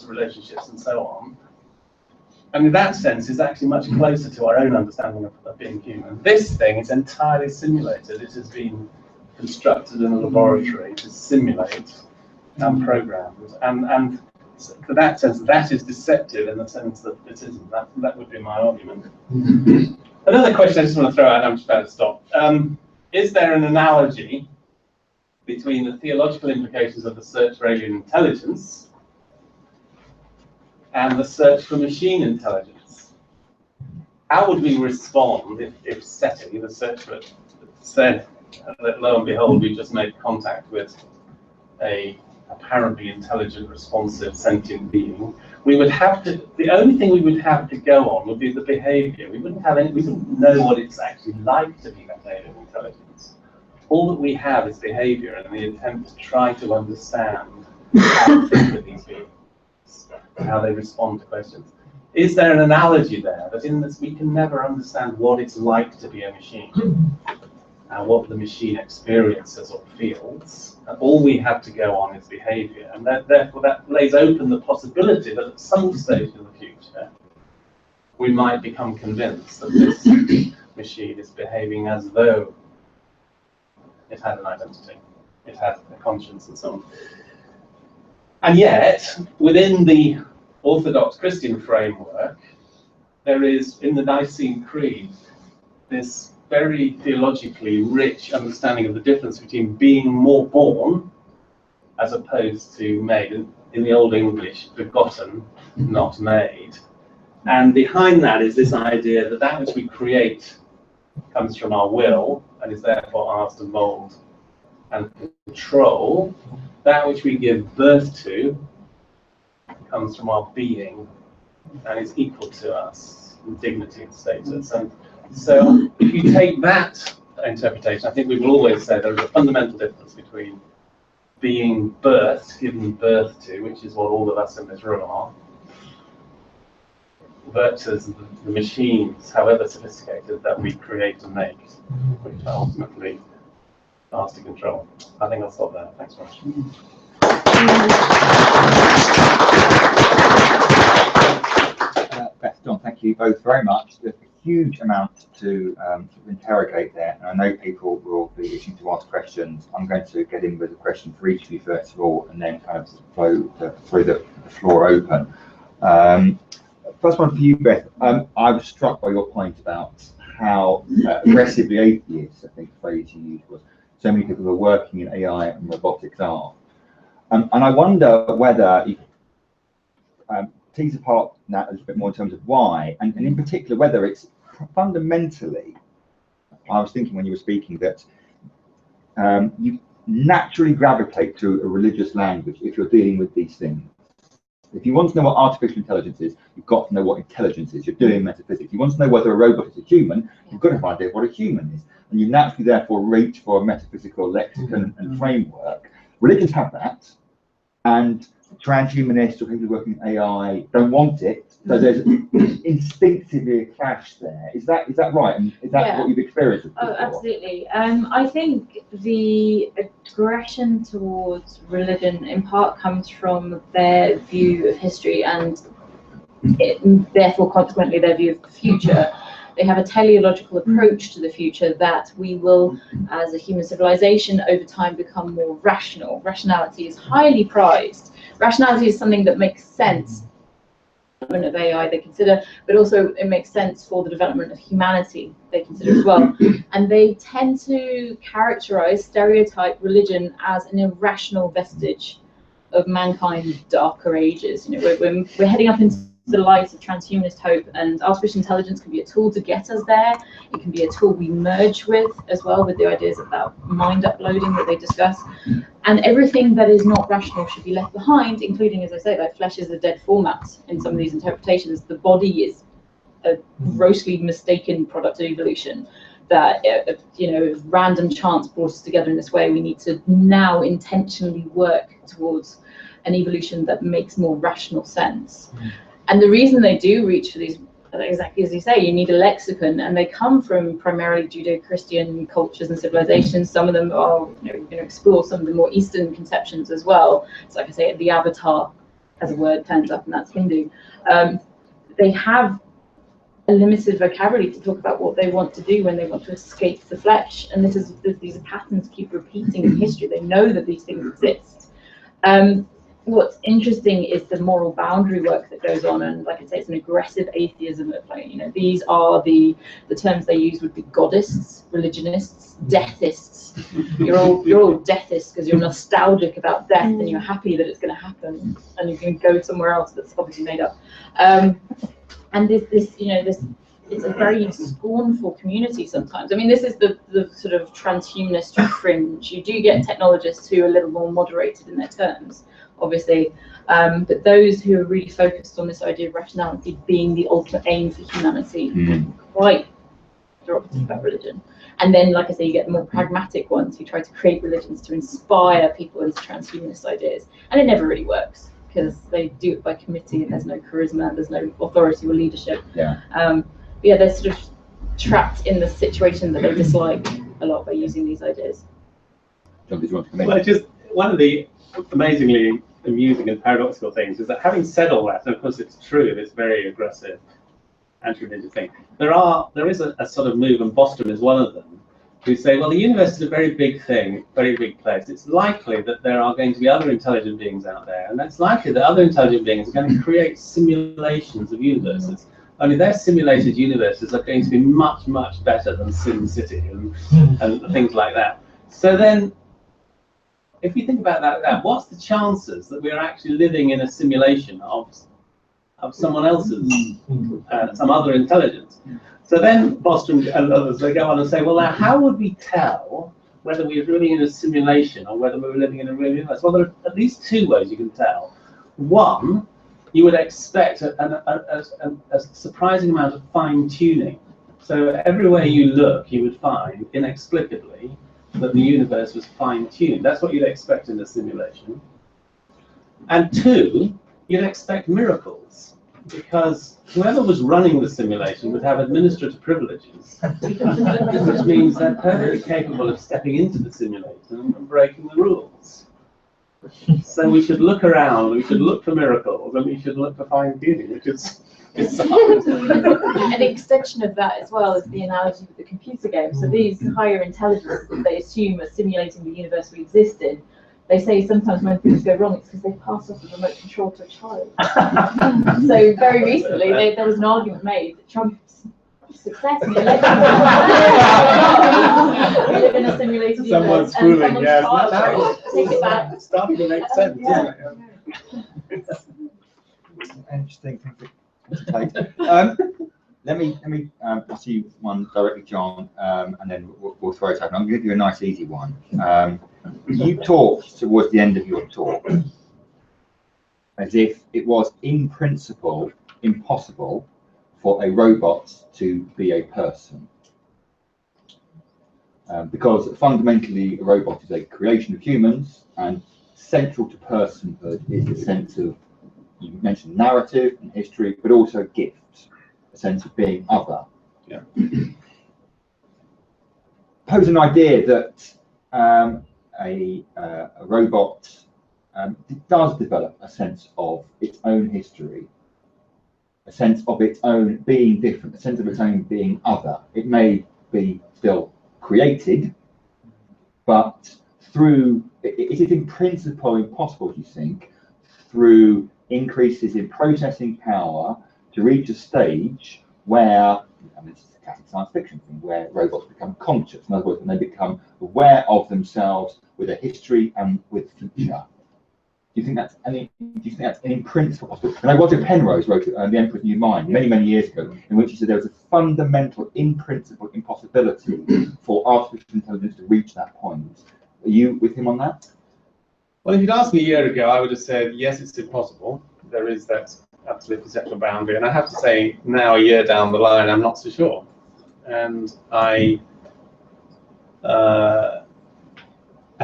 relationships and so on. And in that sense, is actually much closer to our own understanding of being human. This thing is entirely simulated. It has been constructed in a laboratory to simulate and programmed. And for that sense, that is deceptive in the sense that it isn't. That would be my argument. Another question I just want to throw out, and I'm just about to stop. Is there an analogy between the theological implications of the search for alien intelligence and the search for machine intelligence? How would we respond if SETI, the search for it, said that lo and behold, we just made contact with a apparently intelligent, responsive, sentient being? We would have to, the only thing we would have to go on would be the behavior. We wouldn't know what it's actually like to be that alien intelligence. All that we have is behavior and the attempt to try to understand how to think with these beings, how they respond to questions. Is there an analogy there that in this we can never understand what it's like to be a machine and what the machine experiences or feels, and all we have to go on is behavior, and therefore that lays open the possibility that at some stage in the future we might become convinced that this machine is behaving as though it had an identity, it had a conscience and so on. And yet, within the Orthodox Christian framework, there is, in the Nicene Creed, this very theologically rich understanding of the difference between being more born as opposed to made. In the Old English, begotten, not made. And behind that is this idea that that which we create comes from our will and is therefore ours to mold and control. That which we give birth to comes from our being and is equal to us in dignity and status. And so if you take that interpretation, I think we will always say there is a fundamental difference between being birthed, given birth to, which is what all of us in this room are, versus the machines, however sophisticated, that we create and make, which are ultimately ours to control. I think I'll stop there. Thanks very much. Beth, John, thank you both very much. There's a huge amount to interrogate there, and I know people will be itching to ask questions. I'm going to get in with a question for each of you first of all, and then kind of throw the floor open. First one for you, Beth. I was struck by your point about how aggressively atheist, I think the phrase you used was, so many people who are working in AI and robotics are. And I wonder whether you tease apart that a little bit more in terms of why, and in particular whether it's fundamentally, I was thinking when you were speaking that you naturally gravitate to a religious language if you're dealing with these things. If you want to know what artificial intelligence is, you've got to know what intelligence is. You're doing metaphysics. If you want to know whether a robot is a human, you've got to have an idea of what a human is. And you naturally therefore reach for a metaphysical lexicon and framework. Religions have that, and transhumanists or people working in AI don't want it. So there's instinctively a clash there. Is that right? And is that what you've experienced? Oh, absolutely. I think the aggression towards religion in part comes from their view of history and therefore consequently their view of the future. They have a teleological approach to the future that we will, as a human civilization, over time become more rational. Rationality is highly prized. Rationality is something that makes sense of AI they consider, but also it makes sense for the development of humanity they consider as well. And they tend to characterize, stereotype religion as an irrational vestige of mankind's darker ages. You know, we're heading up into the light of transhumanist hope, and artificial intelligence can be a tool to get us there. It can be a tool we merge with as well, with the ideas about mind uploading that they discuss. And everything that is not rational should be left behind, including, as I say, like flesh is a dead format in some of these interpretations. The body is a grossly mistaken product of evolution that, you know, if random chance brought us together in this way, we need to now intentionally work towards an evolution that makes more rational sense. And the reason they do reach for these exactly as you say, you need a lexicon, and they come from primarily Judeo-Christian cultures and civilizations. Some of them are, we're going to explore some of the more Eastern conceptions as well. So like I say, the avatar as a word turns up, and that's Hindu. They have a limited vocabulary to talk about what they want to do when they want to escape the flesh, and these patterns keep repeating in history. They know that these things exist. What's interesting is the moral boundary work that goes on, and like I say, it's an aggressive atheism of like, these are the terms they use would be goddists, religionists, deathists. You're all deathists because you're nostalgic about death and you're happy that it's going to happen, and you can go somewhere else that's obviously made up. And this it's a very scornful community sometimes. I mean, this is the sort of transhumanist fringe. You do get technologists who are a little more moderated in their terms, obviously, but those who are really focused on this idea of rationality being the ultimate aim for humanity, quite derogative about religion. And then, like I say, you get the more pragmatic ones who try to create religions to inspire people into transhumanist ideas, and it never really works because they do it by committee and there's no charisma, there's no authority or leadership. But yeah, they're sort of trapped in the situation that they dislike a lot by using these ideas. Well, just one of the amazingly amusing and paradoxical things is that, having said all that, and of course it's true, it's very aggressive anti-religious thing, there is a sort of move, and Bostrom is one of them, who say, well, the universe is a very big thing, very big place. It's likely that there are going to be other intelligent beings out there, and it's likely that other intelligent beings are going to create simulations of universes. Only their simulated universes are going to be much, much better than Sim City and things like that. So then, if you think about that, what's the chances that we are actually living in a simulation of someone else's, some other intelligence? So then Bostrom and others, they go on and say, well, now how would we tell whether we're living in a simulation or whether we're living in a real universe? Well, there are at least two ways you can tell. One, you would expect a surprising amount of fine-tuning. So everywhere you look, you would find, inexplicably, that the universe was fine-tuned. That's what you'd expect in a simulation. And two, you'd expect miracles, because whoever was running the simulation would have administrative privileges, which means they're perfectly capable of stepping into the simulation and breaking the rules. So we should look around, we should look for miracles, and we should look for fine-tuning, which is An extension of that as well is the analogy with the computer game. So these higher intelligences that they assume are simulating the universe we exist in, they say sometimes when things go wrong, it's because they pass off the remote control to a child. So very recently, there was an argument made that Trump's success in the election. We live in a simulated universe. Someone's fooling, yes. Take it back. It's starting to make sense, isn't it? Interesting thing to take. Let me ask you one directly, John, and then we'll throw it open. I'll give you a nice easy one. You talked towards the end of your talk as if it was in principle impossible for a robot to be a person, because fundamentally a robot is a creation of humans, and central to personhood is a sense of, you mentioned narrative and history, but also gifts, a sense of being other. Yeah. Pose an idea that a robot does develop a sense of its own history, a sense of its own being different, a sense of its own being other. It may be still created, but through, is it in principle impossible, do you think, through increases in processing power to reach a stage where, and this is a classic science fiction thing, where robots become conscious, in other words, when they become aware of themselves with a history and with future? Do you think that's in principle possible? And Roger Penrose wrote The Emperor's New Mind many years ago, in which he said there was a fundamental, in principle, impossibility for artificial intelligence to reach that point. Are you with him on that? Well, if you'd asked me a year ago, I would have said, yes, it's impossible. There is that absolute perceptual boundary. And I have to say, now, a year down the line, I'm not so sure. And I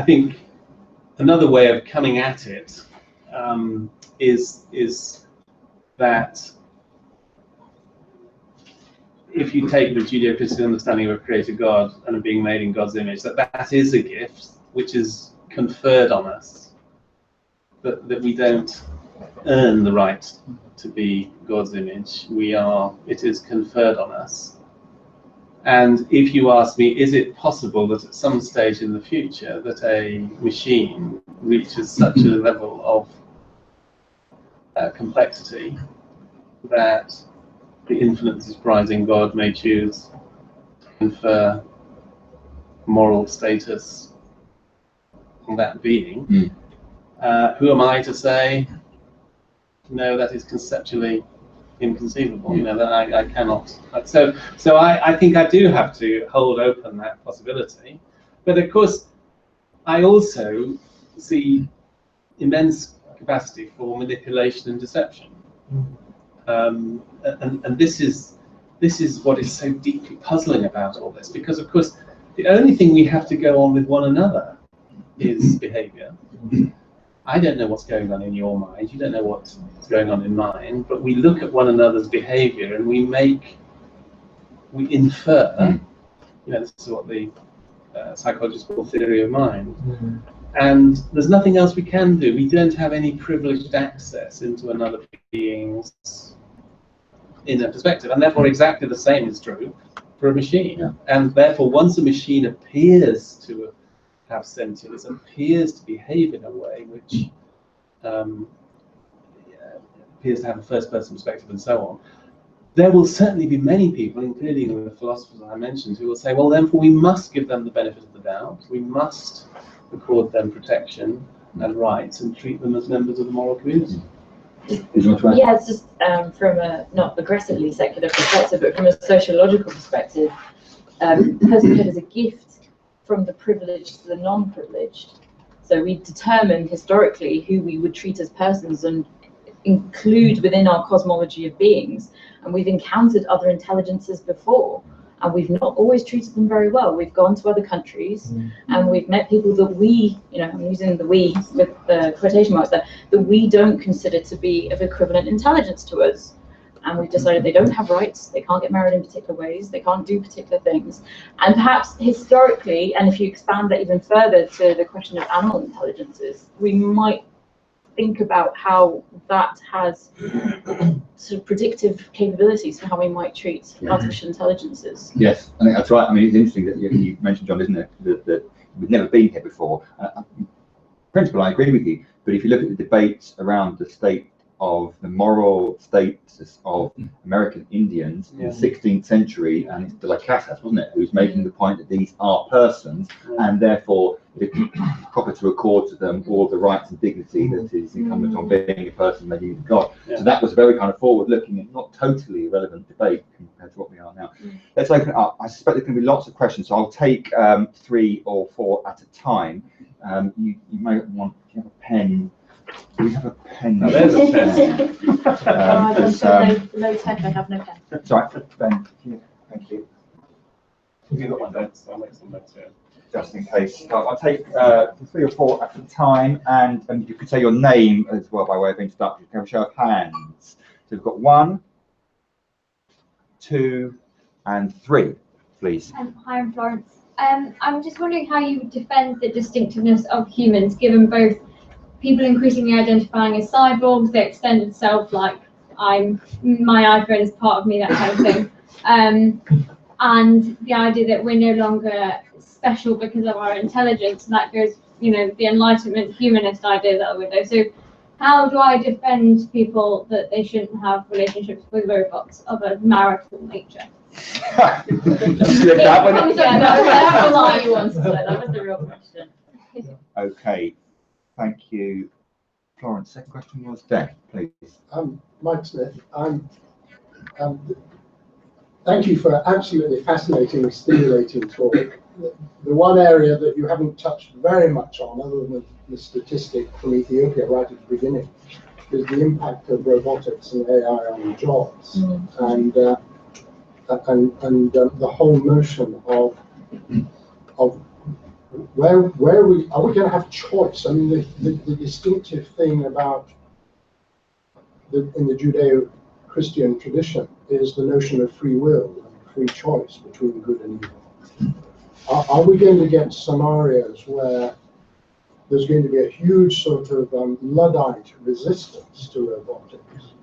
think another way of coming at it is that if you take the Judeo-Christian understanding of a creator God and of being made in God's image, that is a gift which is conferred on us, but that we don't earn the right to be God's image. It is conferred on us. And if you ask me, is it possible that at some stage in the future that a machine reaches such a level of complexity that the infinite surprising God may choose to confer moral status on that being? Who am I to say, no, that is conceptually inconceivable, that I cannot. So I think I do have to hold open that possibility. But of course, I also see immense capacity for manipulation and deception. And this is what is so deeply puzzling about all this, because of course the only thing we have to go on with one another is behavior. I don't know what's going on in your mind, you don't know what's going on in mine, but we look at one another's behavior and we infer, this is what the psychologists call theory of mind. And there's nothing else we can do. We don't have any privileged access into another being's inner perspective, and therefore exactly the same is true for a machine. And therefore, once a machine appears to have sentience, appears to behave in a way which appears to have a first-person perspective and so on, there will certainly be many people, including the philosophers I mentioned, who will say, well, therefore we must give them the benefit of the doubt, we must accord them protection and rights and treat them as members of the moral community. Yeah, it's just from a not aggressively secular perspective, but from a sociological perspective, personhood is a gift from the privileged to the non-privileged. So we determine historically who we would treat as persons and include within our cosmology of beings. And we've encountered other intelligences before, and we've not always treated them very well. We've gone to other countries and we've met people that we, I'm using the we with the quotation marks there, that we don't consider to be of equivalent intelligence to us. And we've decided they don't have rights, they can't get married in particular ways, they can't do particular things. And perhaps historically, and if you expand that even further to the question of animal intelligences, we might think about how that has sort of predictive capabilities for how we might treat artificial intelligences. Yes, I think that's right. I mean, it's interesting that you mentioned, John, isn't it, that we've never been here before. In principle, I agree with you, but if you look at the debates around the state of the moral status of American Indians in the 16th century, and it's De La Casas, wasn't it, who's making the point that these are persons, and therefore it's proper to accord to them all the rights and dignity that is incumbent on being a person made in God. So that was a very kind of forward-looking and not totally irrelevant debate compared to what we are now. Let's open it up. I suspect there's going to be lots of questions, so I'll take 3 or 4 at a time. You may want, do you have a pen? Do we have a pen? No, there's a pen. I'm so low tech, I have no pen. Sorry, Ben. Thank you. Have you got one there? So I'll make some notes here. Just in case. I'll take 3 or 4 at a time, and you could say your name as well by way of introduction. Can we show of hands? So we've got 1, 2, and 3, please. Hi, I'm Florence. I'm just wondering how you would defend the distinctiveness of humans, given both people increasingly identifying as cyborgs, the extended self, like my iPhone is part of me, that kind of thing, and the idea that we're no longer special because of our intelligence, and that goes, the Enlightenment humanist idea that we're there. So how do I defend people that they shouldn't have relationships with robots of a marital nature? That was the real question. Okay. Thank you, Florence. Second question was Dan, please. Mike Smith. Thank you for absolutely fascinating, stimulating talk. The one area that you haven't touched very much on, other than the statistic from Ethiopia right at the beginning, is the impact of robotics and AI on jobs, and the whole notion of where are we going to have choice? I mean, the distinctive thing about in the Judeo-Christian tradition is the notion of free will and free choice between good and evil. Are we going to get scenarios where there's going to be a huge sort of Luddite resistance to robotics?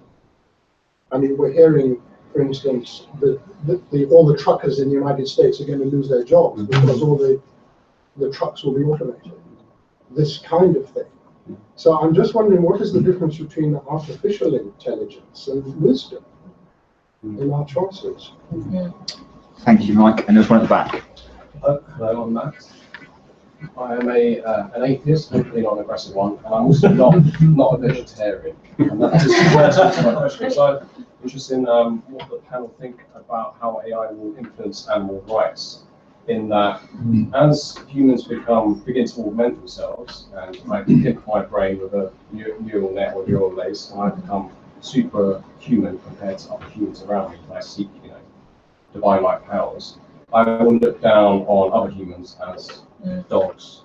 I mean, we're hearing, for instance, that all the truckers in the United States are going to lose their jobs because all the trucks will be automated. This kind of thing. So I'm just wondering, what is the difference between artificial intelligence and wisdom in our choices? Thank you, Mike. And there's one at the back. Hello, I'm Max. I am an atheist, hopefully not an aggressive one, and I'm also not a vegetarian. And that's just my question. So I'm interested in what the panel think about how AI will influence animal rights. In that, as humans begin to augment themselves, and I hit my brain with a neural net or neural lace, and I become superhuman compared to other humans around me, and I seek, divine-like powers, I will look down on other humans as dogs,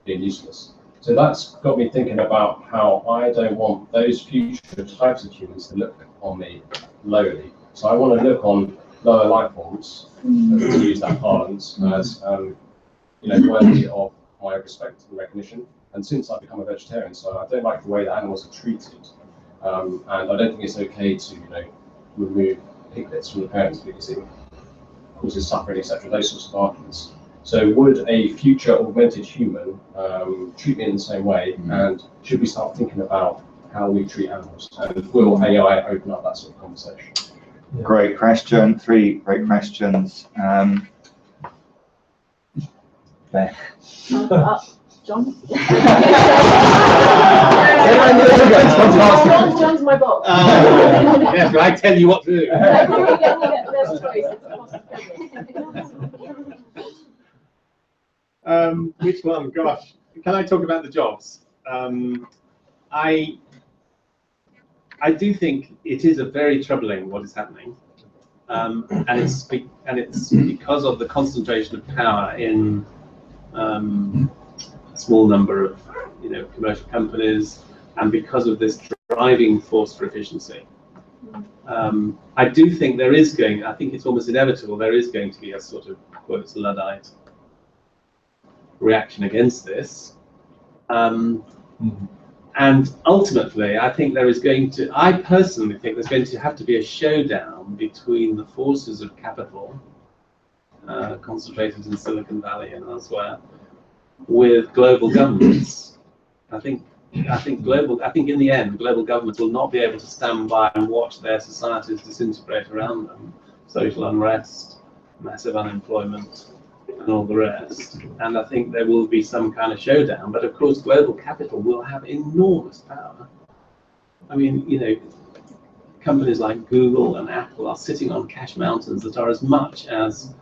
being useless. So that's got me thinking about how I don't want those future types of humans to look on me lowly. So I want to look on lower life forms, to use that parlance, as worthy of my respect and recognition. And since I've become a vegetarian, so I don't like the way that animals are treated, and I don't think it's okay to remove piglets from the parents because it causes suffering, etc. Those sorts of arguments. So would a future augmented human treat me in the same way, and should we start thinking about how we treat animals? And will AI open up that sort of conversation? Yeah. Great question. 3 great questions. There. John? John's my boss. Yes, but I tell you what to do. Which one? Gosh, can I talk about the jobs? I do think it is a very troubling what is happening, and it's because of the concentration of power in a small number of commercial companies, and because of this driving force for efficiency. I do think I think it's almost inevitable, there is going to be a sort of, quotes, Luddite reaction against this. And ultimately, I think I personally think there's going to have to be a showdown between the forces of capital, concentrated in Silicon Valley and elsewhere, with global governments. I think in the end, global governments will not be able to stand by and watch their societies disintegrate around them. Social unrest, massive unemployment, and all the rest. And I think there will be some kind of showdown, but of course global capital will have enormous power. I mean, companies like Google and Apple are sitting on cash mountains that are as much as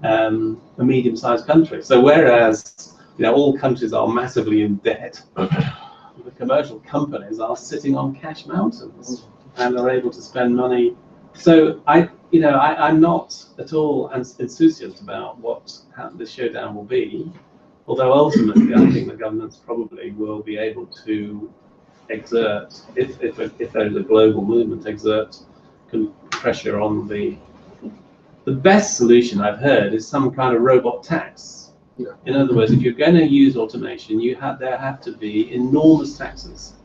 a medium-sized country. So whereas all countries are massively in debt, the commercial companies are sitting on cash mountains and are able to spend money. So I'm not at all enthusiastic about how this showdown will be, although ultimately I think the governments probably will be able to exert, if there is a global movement, exert pressure on the best solution I've heard is some kind of robot tax. Yeah. In other words, if you're going to use automation, there have to be enormous taxes.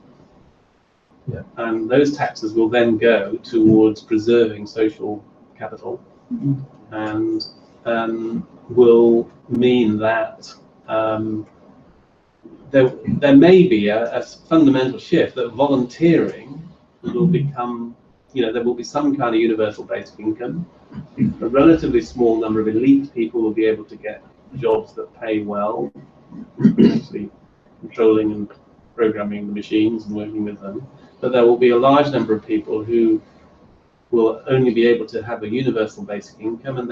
Yeah. And those taxes will then go towards preserving social capital, and will mean that there may be a fundamental shift that volunteering will become, there will be some kind of universal basic income. A relatively small number of elite people will be able to get jobs that pay well, actually controlling and programming the machines and working with them. But there will be a large number of people who will only be able to have a universal basic income, and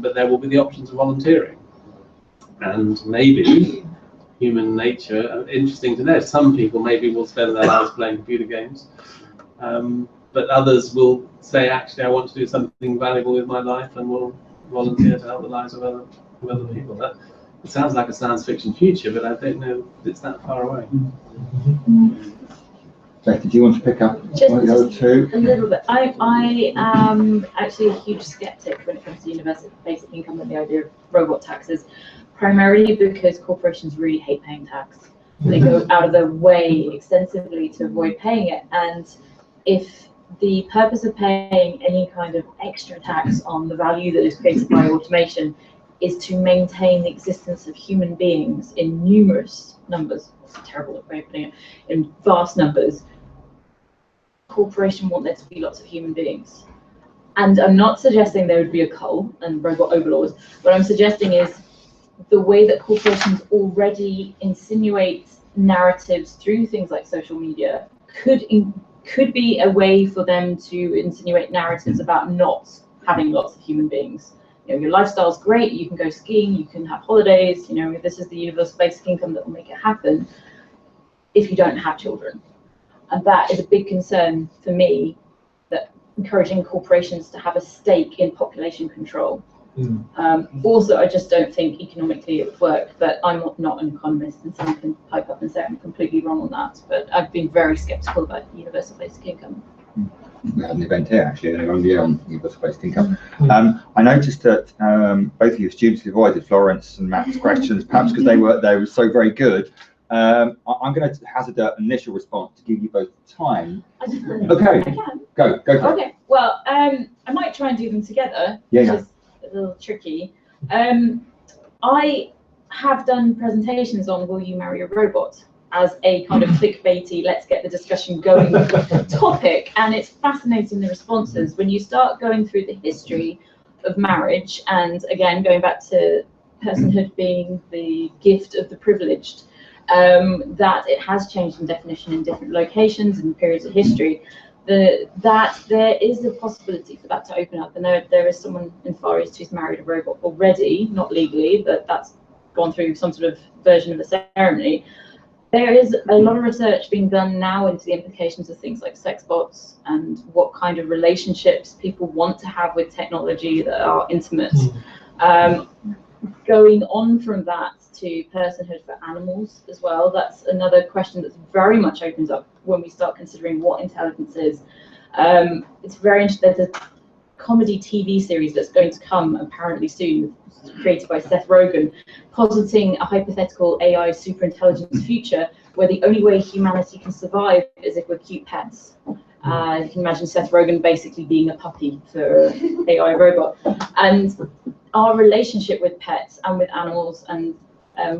but there will be the options of volunteering. And maybe human nature, interesting to know, some people maybe will spend their lives playing computer games, but others will say, actually, I want to do something valuable with my life and will volunteer to help the lives of other people. It sounds like a science fiction future, but I don't know if it's that far away. Becky, do you want to pick up Just one of the other two? a little bit. I am actually a huge skeptic when it comes to universal basic income and the idea of robot taxes, primarily because corporations really hate paying tax. They go out of their way extensively to avoid paying it. And if the purpose of paying any kind of extra tax on the value that is created by automation is to maintain the existence of human beings in numerous numbers, it's a terrible way of putting it, in vast numbers, corporation want there to be lots of human beings. And I'm not suggesting there would be a cult and robot overlords. What I'm suggesting is the way that corporations already insinuate narratives through things like social media could be a way for them to insinuate narratives about not having lots of human beings. You know, your lifestyle's great, you can go skiing, you can have holidays, you know, this is the universal basic income that will make it happen if you don't have children. And that is a big concern for me, that encouraging corporations to have a stake in population control. Also, I just don't think economically it would work, but I'm not an economist, and someone can pipe up and say I'm completely wrong on that. But I've been very skeptical about universal basic income. We had an event here actually on universal basic income. I noticed that both of your students avoided Florence and Matt's questions, perhaps because they were so very good. I'm going to hazard an initial response to give you both time. Okay, go for it. Okay, well, I might try and do them together, which is a little tricky. I have done presentations on Will You Marry a Robot as a kind of clickbaity, let's get the discussion going topic, and it's fascinating, the responses. When you start going through the history of marriage, and again, going back to personhood being the gift of the privileged, that it has changed in definition in different locations and periods of history, that there is a possibility for that to open up. And there is someone in Far East who's married a robot already, not legally, but that's gone through some sort of version of the ceremony. There is a lot of research being done now into the implications of things like sex bots and what kind of relationships people want to have with technology that are intimate. Going on from that to personhood for animals as well, that's another question that's very much opens up when we start considering what intelligence is. It's very interesting. There's a comedy TV series that's going to come apparently soon, created by Seth Rogen, positing a hypothetical AI superintelligence future where the only way humanity can survive is if we're cute pets. You can imagine Seth Rogen basically being a puppy for an AI robot. And our relationship with pets and with animals and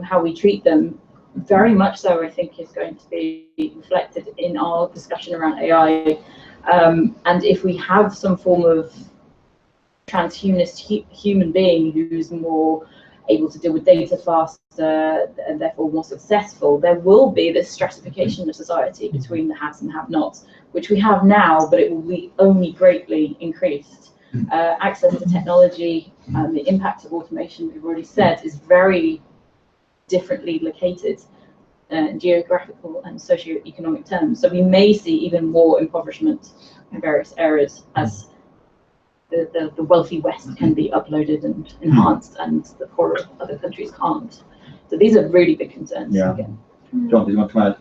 how we treat them, very much so, I think, is going to be reflected in our discussion around AI. And if we have some form of transhumanist human being who's more able to deal with data faster and therefore more successful, there will be this stratification of society between the haves and have-nots, which we have now, but it will be only greatly increased. Access to technology and the impact of automation, we've already said, is very differently located in geographical and socio-economic terms. So we may see even more impoverishment in various areas as the wealthy West can be uploaded and enhanced, and the poorer other countries can't. So these are really big concerns. Yeah. Again. John, do you want to add?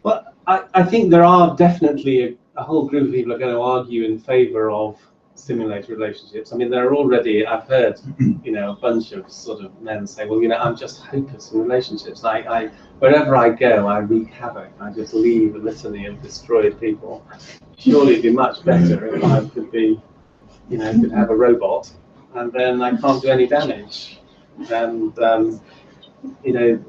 Well, I think there are definitely a whole group of people are going to argue in favour of simulated relationships. I mean, there are already, I've heard, you know, a bunch of sort of men say, well, you know, I'm just hopeless in relationships. I wherever I go, I wreak havoc. I just leave a litany of destroyed people. Surely it'd be much better if I could be, you know, could have a robot, and then I can't do any damage. And you know,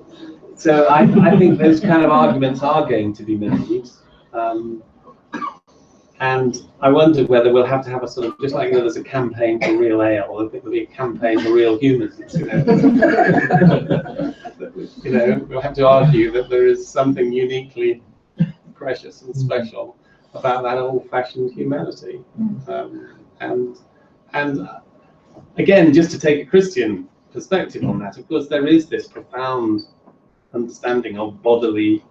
so I think those kind of arguments are going to be made. And I wonder whether we'll have to have a sort of, just like, you know, there's a campaign for real ale, I think there'll be a campaign for real humans. You know, you know, we'll have to argue that there is something uniquely precious and special about that old-fashioned humanity. And again, just to take a Christian perspective on that, of course, there is this profound understanding of bodily,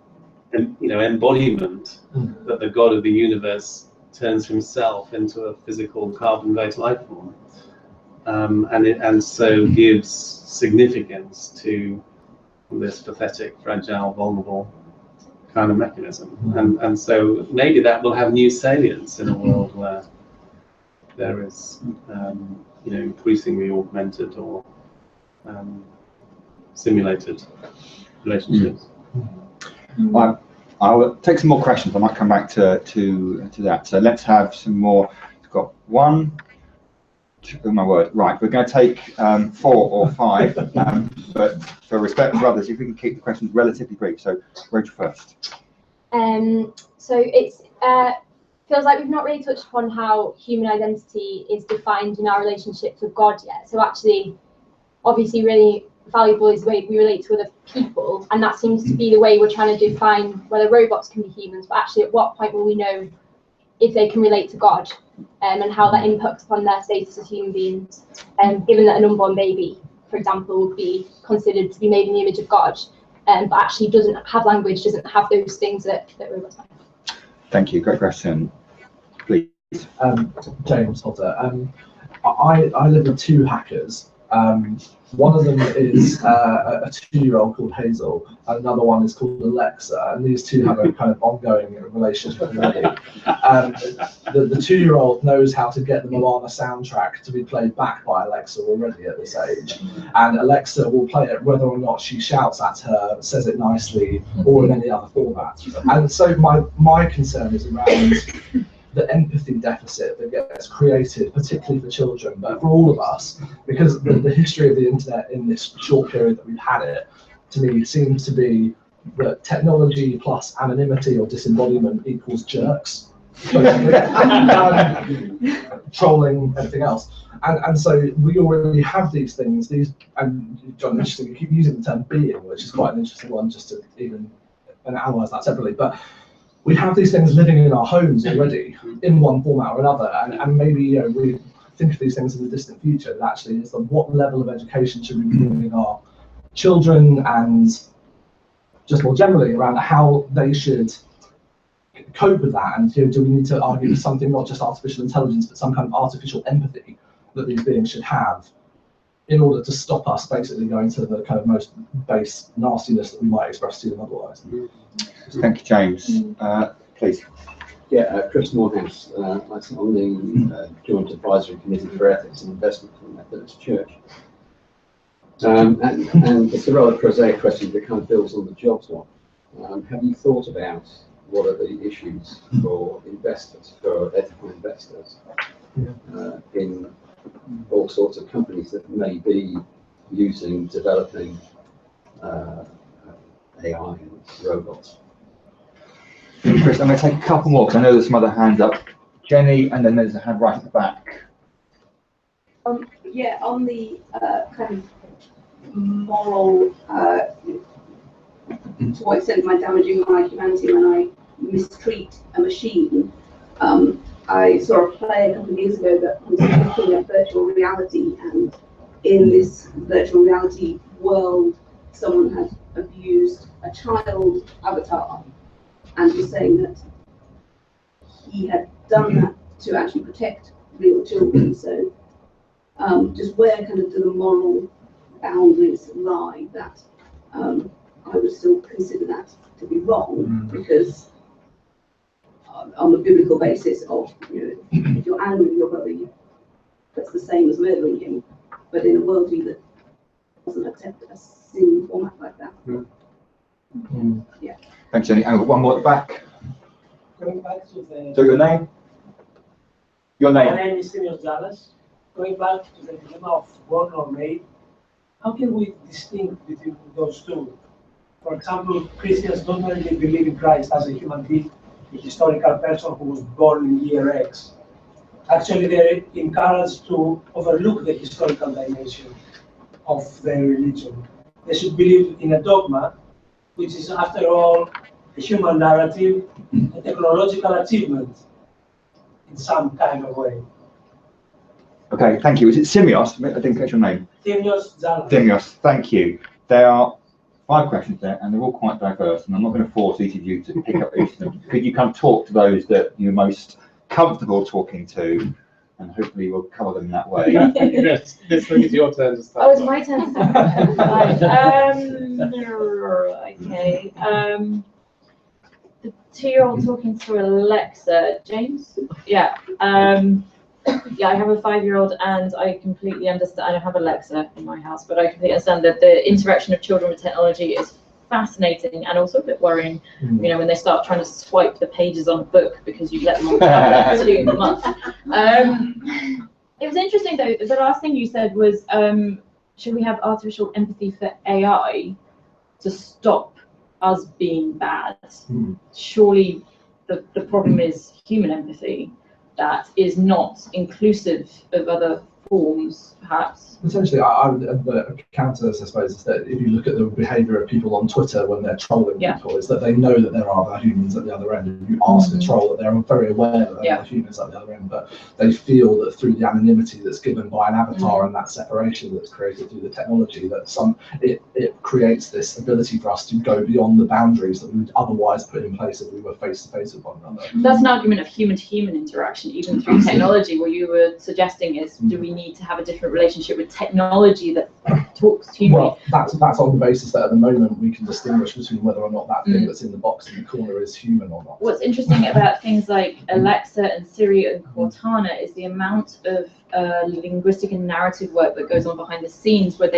you know, embodiment, that the God of the universe turns himself into a physical carbon-based life form, and so gives significance to this pathetic, fragile, vulnerable kind of mechanism, and so maybe that will have new salience in a world where there is increasingly augmented or simulated relationships. I'll take some more questions. I might come back to that. So let's have some more. We've got one. Oh my word! Right, we're going to take 4 or 5, but for respect for others, if we can keep the questions relatively brief. So, Rachel first. So it's feels like we've not really touched upon how human identity is defined in our relationships with God yet. So actually, obviously, really valuable is the way we relate to other people, and that seems to be the way we're trying to define whether robots can be humans. But actually, at what point will we know if they can relate to God, and how that impacts upon their status as human beings? Given that an unborn baby, for example, would be considered to be made in the image of God, but actually doesn't have language, doesn't have those things that robots have. Thank you. Great question. Please. James Potter. I live with 2 hackers. One of them is a 2-year-old called Hazel, and another one is called Alexa, and these 2 have a kind of ongoing relationship already. The 2-year-old knows how to get the Moana soundtrack to be played back by Alexa already at this age, and Alexa will play it whether or not she shouts at her, says it nicely, or in any other format. And so my concern is around the empathy deficit that gets created, particularly for children, but for all of us, because the history of the internet in this short period that we've had it, to me, seems to be that technology plus anonymity or disembodiment equals jerks, trolling, everything else. And so we already have these things, and John, interesting, you keep using the term being, which is quite an interesting one, just to even analyse that separately. But we have these things living in our homes already in one format or another, and maybe we think of these things in the distant future. That actually is what level of education should we be giving our children, and just more generally around how they should cope with that. And do we need to argue for something not just artificial intelligence, but some kind of artificial empathy that these beings should have, in order to stop us basically going to the kind of most base nastiness that we might express to them otherwise. Thank you, James. Please. Yeah, Chris Morehouse. I sit on the Joint Advisory Committee for Ethics and Investment for the Methodist Church. And it's a rather prosaic question that kind of builds on the jobs one. Have you thought about what are the issues for investors, for ethical investors, in all sorts of companies that may be developing AI and robots? Chris, I'm going to take a couple more because I know there's some other hands up. Jenny, and then there's a hand right at the back. Yeah, on the kind of moral, to what extent am I damaging my humanity when I mistreat a machine? I saw a play a couple of years ago that was looking at virtual reality, and in this virtual reality world, someone had abused a child avatar, and was saying that he had done that to actually protect real children. So just where kind of do the moral boundaries lie that I would still consider that to be wrong, because on the biblical basis of, if you're angry with your brother, that's the same as murdering him, but in a worldview that doesn't accept a sin format like that. Yeah. Thanks, Jenny. And one more at the back. Going back to the... So your name? Your name? My name is Theos Dallas. Going back to the dilemma of born or made, how can we distinguish between those two? For example, Christians don't really believe in Christ as a human being, a historical person who was born in year X. Actually, they're encouraged to overlook the historical dimension of their religion. They should believe in a dogma, which is, after all, a human narrative, a technological achievement in some kind of way. Okay, thank you. Is it Simios? I didn't catch your name. Theos Dallas. Theos, thank you. There are 5 questions there, and they're all quite diverse, and I'm not going to force each of you to pick up each of them. Could you come talk to those that you're most comfortable talking to, and hopefully we'll cover them that way. Yes, this thing is your turn to start. Oh, it's my turn to start. Okay. the 2-year-old talking to Alexa, James? Yeah. Yeah, I have a 5-year-old, and I completely understand. I don't have Alexa in my house, but I completely understand that the interaction of children with technology is fascinating and also a bit worrying. You know, when they start trying to swipe the pages on a book because you let them on tablet for 2 months. It was interesting though. The last thing you said was, should we have artificial empathy for AI to stop us being bad? Surely the problem is human empathy that is not inclusive of other forms, perhaps. Essentially, the counter, I suppose, is that if you look at the behaviour of people on Twitter when they're trolling people, is that they know that there are other humans at the other end. And you ask a troll that they're very aware that there are humans at the other end, but they feel that through the anonymity that's given by an avatar and that separation that's created through the technology, that it creates this ability for us to go beyond the boundaries that we would otherwise put in place if we were face to face with one another. That's an argument of human-to-human interaction, even through technology. What you were suggesting is, do we need to have a different relationship with technology that talks to human? Well, that's on the basis that at the moment we can distinguish between whether or not that thing that's in the box in the corner is human or not. What's interesting about things like Alexa and Siri and Cortana is the amount of linguistic and narrative work that goes on behind the scenes, where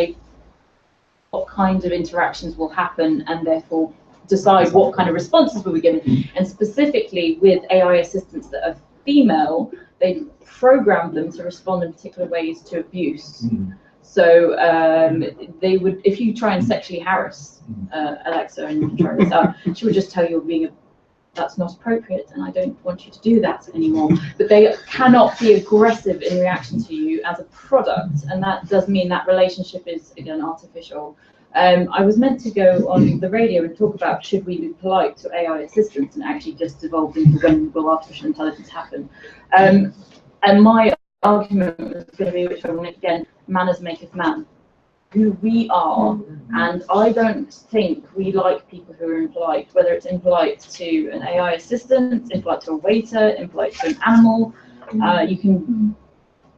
what kinds of interactions will happen and therefore decide what kind of responses will be given. And specifically with AI assistants that are female, they program them to respond in particular ways to abuse. So they would, if you try and sexually harass Alexa and you can try this out, she would just tell you that's not appropriate and I don't want you to do that anymore. But they cannot be aggressive in reaction to you as a product, and that does mean that relationship is, again, artificial. I was meant to go on the radio and talk about should we be polite to AI assistants, and actually just evolved into when will artificial intelligence happen. And my argument was going to be, which I will make again, manners maketh man. Who we are, and I don't think we like people who are impolite, whether it's impolite to an AI assistant, impolite to a waiter, impolite to an animal. You can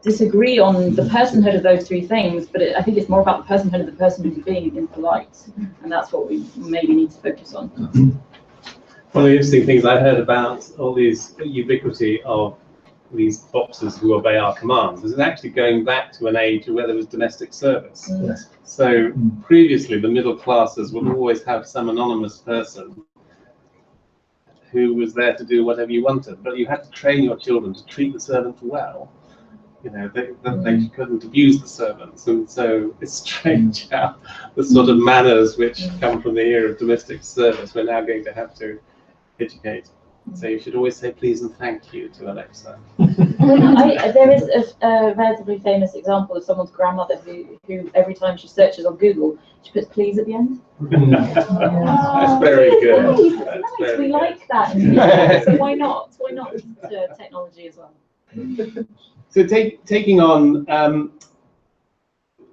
disagree on the personhood of those three things, but I think it's more about the personhood of the person who's being impolite, and that's what we maybe need to focus on. One of the interesting things I heard about all these ubiquity of these boxes who obey our commands is actually going back to an age where there was domestic service. Yes. So previously the middle classes would always have some anonymous person who was there to do whatever you wanted, but you had to train your children to treat the servants well. You know, they couldn't abuse the servants, and so it's strange how the sort of manners which come from the era of domestic service we're now going to have to educate. So you should always say please and thank you to Alexa. There is a relatively famous example of someone's grandmother who every time she searches on Google, she puts please at the end. That's very good. That's very We good. like that. So why not? Why not to technology as well? So taking on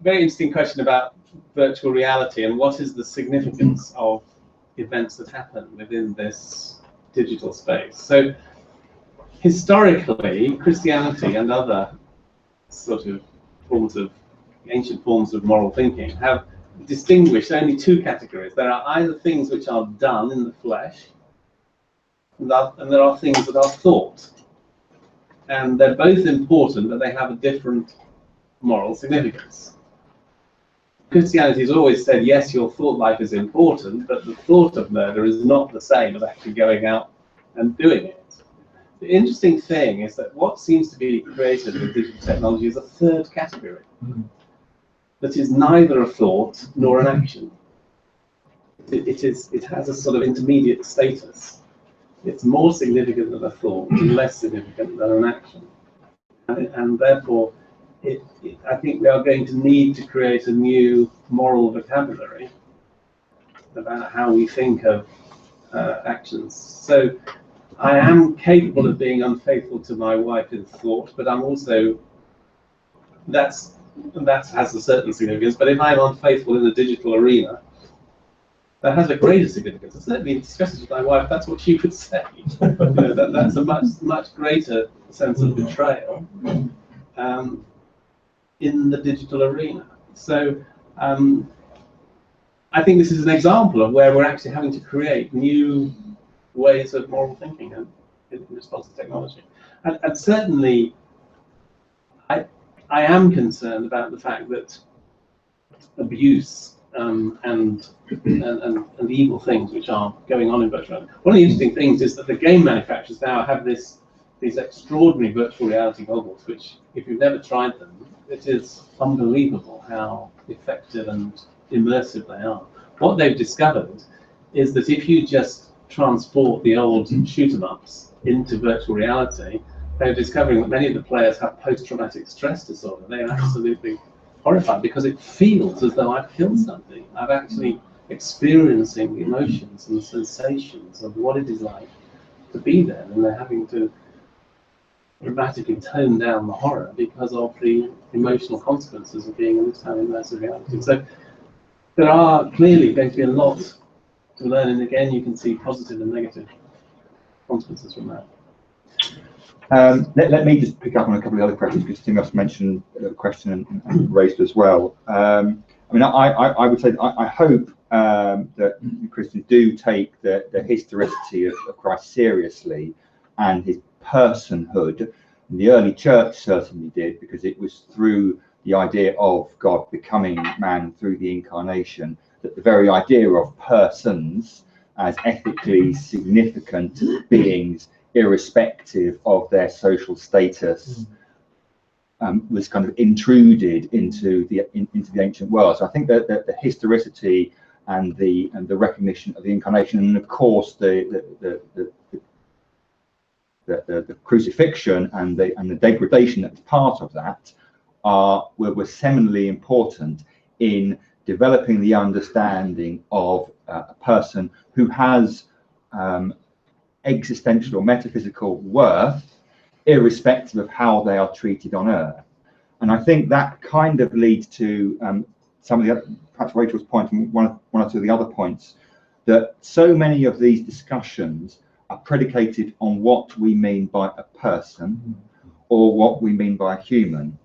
very interesting question about virtual reality and what is the significance of events that happen within this digital space. So historically, Christianity and other sort of ancient forms of moral thinking have distinguished only two categories. There are either things which are done in the flesh, and there are things that are thought. And they're both important, but they have a different moral significance. Christianity has always said, yes, your thought life is important, but the thought of murder is not the same as actually going out and doing it. The interesting thing is that what seems to be created with digital technology is a third category that is neither a thought nor an action. It has a sort of intermediate status. It's more significant than a thought and less significant than an action. And therefore, I think we are going to need to create a new moral vocabulary about how we think of actions. So I am capable of being unfaithful to my wife in thought, but I'm also, that has a certain significance, but if I'm unfaithful in the digital arena, that has a greater significance. Certainly in discussions with my wife, that's what she would say. That's a much greater sense of betrayal in the digital arena. So I think this is an example of where we're actually having to create new ways of moral thinking and in response to technology. And certainly, I am concerned about the fact that abuse and evil things which are going on in virtual reality. One of the interesting things is that the game manufacturers now have these extraordinary virtual reality goggles, which, if you've never tried them, it is unbelievable how effective and immersive they are. What they've discovered is that if you just transport the old shoot-'em-ups into virtual reality, they're discovering that many of the players have post-traumatic stress disorder. They are absolutely horrified because it feels as though I've killed something. I'm actually experiencing emotions and sensations of what it is like to be there, and they're having to dramatically tone down the horror because of the emotional consequences of being in this kind of immersive reality. So there are clearly going to be a lot to learn, and again, you can see positive and negative consequences from that. Let me just pick up on a couple of other questions, because Tim has mentioned a question and raised as well. I mean, I would say I hope that Christians do take the historicity of Christ seriously and his personhood. And the early church certainly did, because it was through the idea of God becoming man through the incarnation that the very idea of persons as ethically significant beings, irrespective of their social status, was kind of intruded into the ancient world. So I think that the historicity and the recognition of the incarnation, and of course the crucifixion and the degradation that's part of that were seminally important in developing the understanding of a person who has existential or metaphysical worth, irrespective of how they are treated on earth. And I think that kind of leads to some of the other, perhaps Rachel's point and one or two of the other points, that so many of these discussions are predicated on what we mean by a person or what we mean by a human.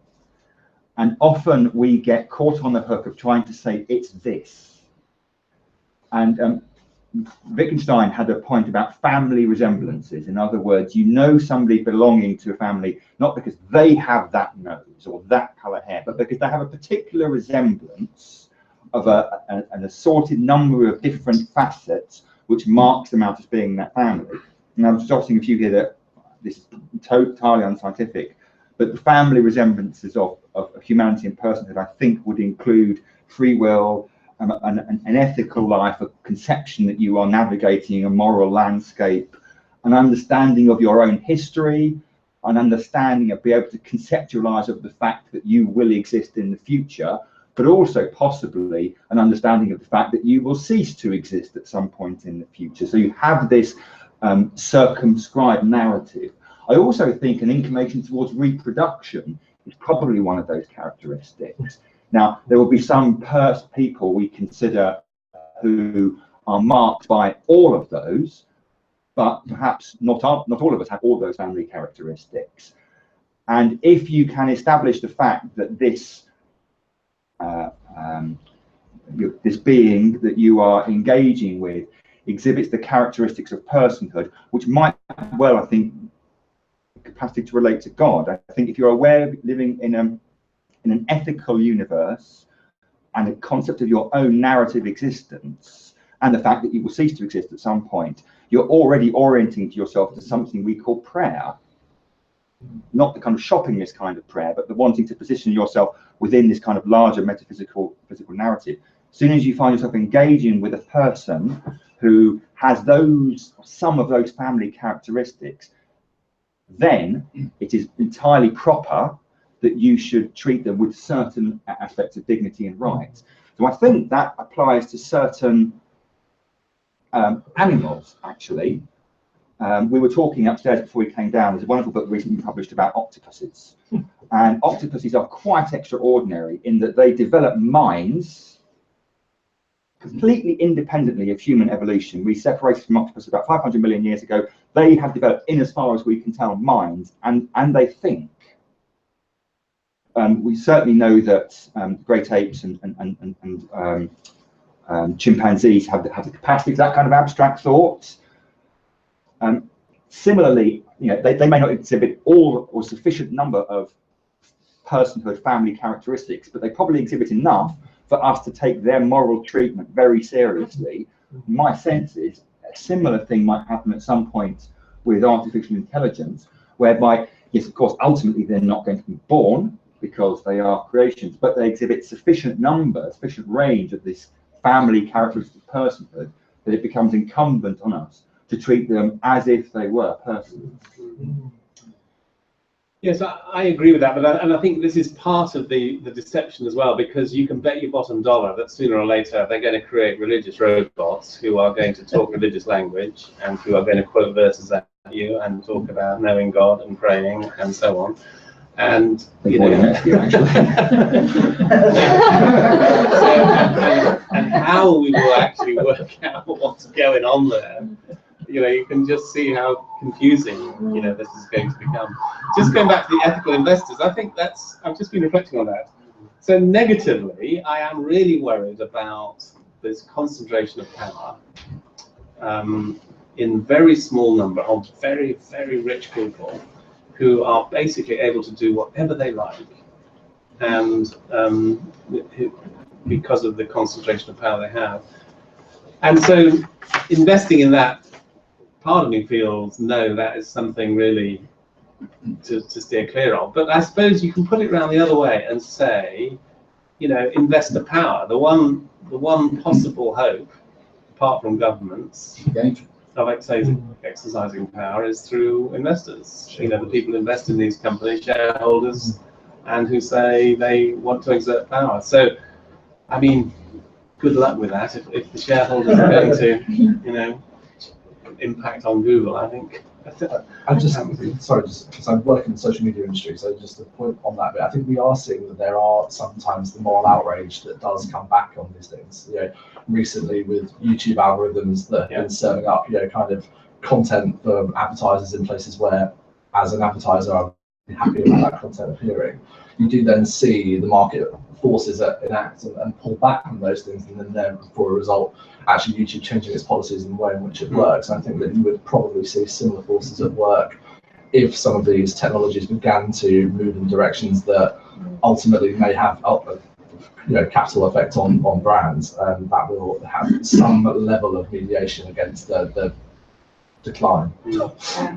And often we get caught on the hook of trying to say it's this. And Wittgenstein had a point about family resemblances. In other words, you know somebody belonging to a family not because they have that nose or that colour hair, but because they have a particular resemblance of an assorted number of different facets which marks them out as being that family. And I'm jotting a few here that this is totally unscientific, but the family resemblances of humanity and personhood, I think, would include free will, an ethical life, a conception that you are navigating a moral landscape, an understanding of your own history, an understanding of being able to conceptualize of the fact that you will exist in the future, but also possibly an understanding of the fact that you will cease to exist at some point in the future. So you have this circumscribed narrative. I also think an inclination towards reproduction is probably one of those characteristics. Now, there will be some people we consider who are marked by all of those, but perhaps not all of us have all those family characteristics. And if you can establish the fact that this this being that you are engaging with exhibits the characteristics of personhood, which might well, I think, capacity to relate to God. I think if you're aware of living in an ethical universe and a concept of your own narrative existence and the fact that you will cease to exist at some point, you're already orienting yourself to something we call prayer. Not the kind of shopping list kind of prayer, but the wanting to position yourself within this kind of larger physical narrative. As soon as you find yourself engaging with a person who has some of those family characteristics, then it is entirely proper that you should treat them with certain aspects of dignity and rights. So I think that applies to certain animals, actually. We were talking upstairs before we came down. There's a wonderful book recently published about octopuses. And octopuses are quite extraordinary in that they develop minds completely independently of human evolution. We separated from octopus about 500 million years ago. They have developed, in as far as we can tell, minds, and they think. We certainly know that great apes and chimpanzees have the capacity for that kind of abstract thought. Similarly, they may not exhibit all or sufficient number of personhood, family characteristics, but they probably exhibit enough for us to take their moral treatment very seriously. My sense is a similar thing might happen at some point with artificial intelligence, whereby, yes, of course, ultimately they're not going to be born because they are creations, but they exhibit sufficient number, sufficient range of this family characteristic personhood that it becomes incumbent on us to treat them as if they were persons. Yes, I agree with that, and I think this is part of the deception as well, because you can bet your bottom dollar that sooner or later they're going to create religious robots who are going to talk religious language and who are going to quote verses at you and talk about knowing God and praying and so on. And and how we will actually work out what's going on there. You can just see how confusing, this is going to become. Just going back to the ethical investors, I think I've just been reflecting on that. So negatively, I am really worried about this concentration of power in very small number of very, very rich people who are basically able to do whatever they like. And because of the concentration of power they have. And so investing in that, part of me feels, no, that is something really to steer clear of. But I suppose you can put it around the other way and say, investor power. The one possible hope, apart from governments, of exercising power is through investors. The people who invest in these companies, shareholders, and who say they want to exert power. So, I mean, good luck with that. If the shareholders are going to, impact on Google, I think. I'm just sorry, just because I work in the social media industry, so just a point on that bit. I think we are seeing that there are sometimes the moral outrage that does come back on these things. Recently with YouTube algorithms that have been serving up, kind of content for advertisers in places where, as an advertiser, I'm happy about that content appearing. You do then see the market forces enact and pull back from those things, and then therefore a result, actually YouTube changing its policies and the way in which it works. And I think that you would probably see similar forces at work if some of these technologies began to move in directions that ultimately may have capital effect on brands, and that will have some level of mediation against the decline.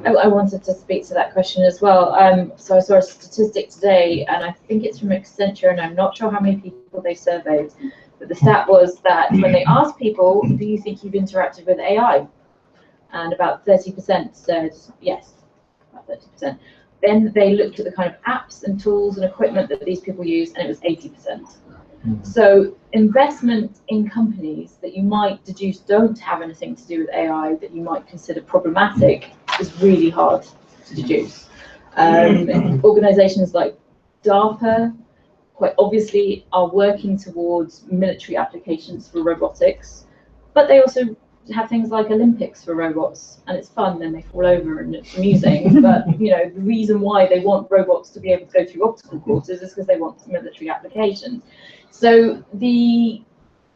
I wanted to speak to that question as well. So I saw a statistic today, and I think it's from Accenture, and I'm not sure how many people they surveyed, but the stat was that when they asked people, do you think you've interacted with AI? And about 30% said yes, about 30%. Then they looked at the kind of apps and tools and equipment that these people use, and it was 80%. So investment in companies that you might deduce don't have anything to do with AI that you might consider problematic is really hard to deduce. Organizations like DARPA quite obviously are working towards military applications for robotics, but they also have things like Olympics for robots, and it's fun, then they fall over and it's amusing. But the reason why they want robots to be able to go through obstacle courses is because they want military applications. So the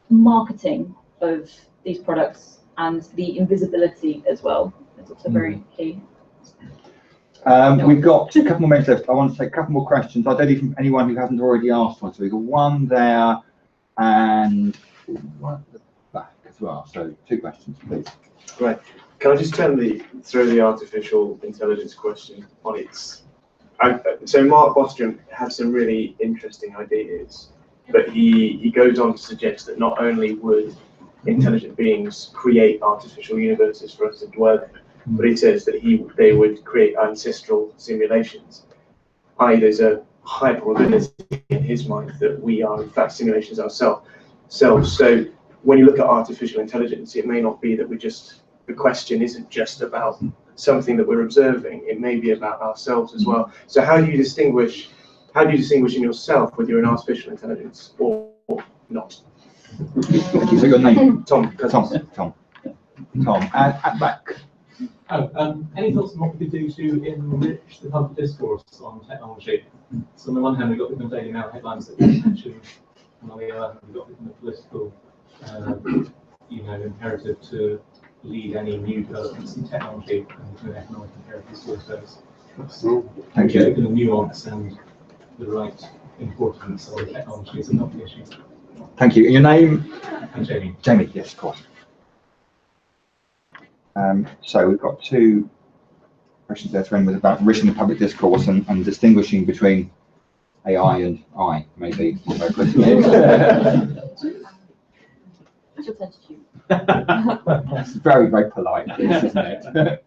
marketing of these products and the invisibility as well is also very key. We've got a couple more minutes left. I want to take a couple more questions. I don't know if anyone who hasn't already asked one. So we've got one there and one at the back as well. So 2 questions, please. Right. Can I just throw the artificial intelligence question on its? So Mark Bostrom had some really interesting ideas, but he goes on to suggest that not only would intelligent beings create artificial universes for us to dwell in, but he says that they would create ancestral simulations. There's a high probability in his mind that we are in fact simulations ourselves. So when you look at artificial intelligence, it may not be that the question isn't just about something that we're observing. It may be about ourselves as well. So how do you distinguish in yourself whether you're an artificial intelligence or not? Thank you. So your name? Tom, at back. Any thoughts on what we could do to enrich the public discourse on technology? So on the one hand, we've got people taking out headlines that mention, and on the other hand, we've got the political, imperative to lead any new developments in technology and to an economic imperative towards those. Thank you. The nuance and the right importance of technology is not the issue. Thank you. And your name? I'm Jamie. Jamie, yes, of course. So we've got two questions there to end with about enriching the public discourse and distinguishing between AI and I, maybe. It's very, very polite, isn't it?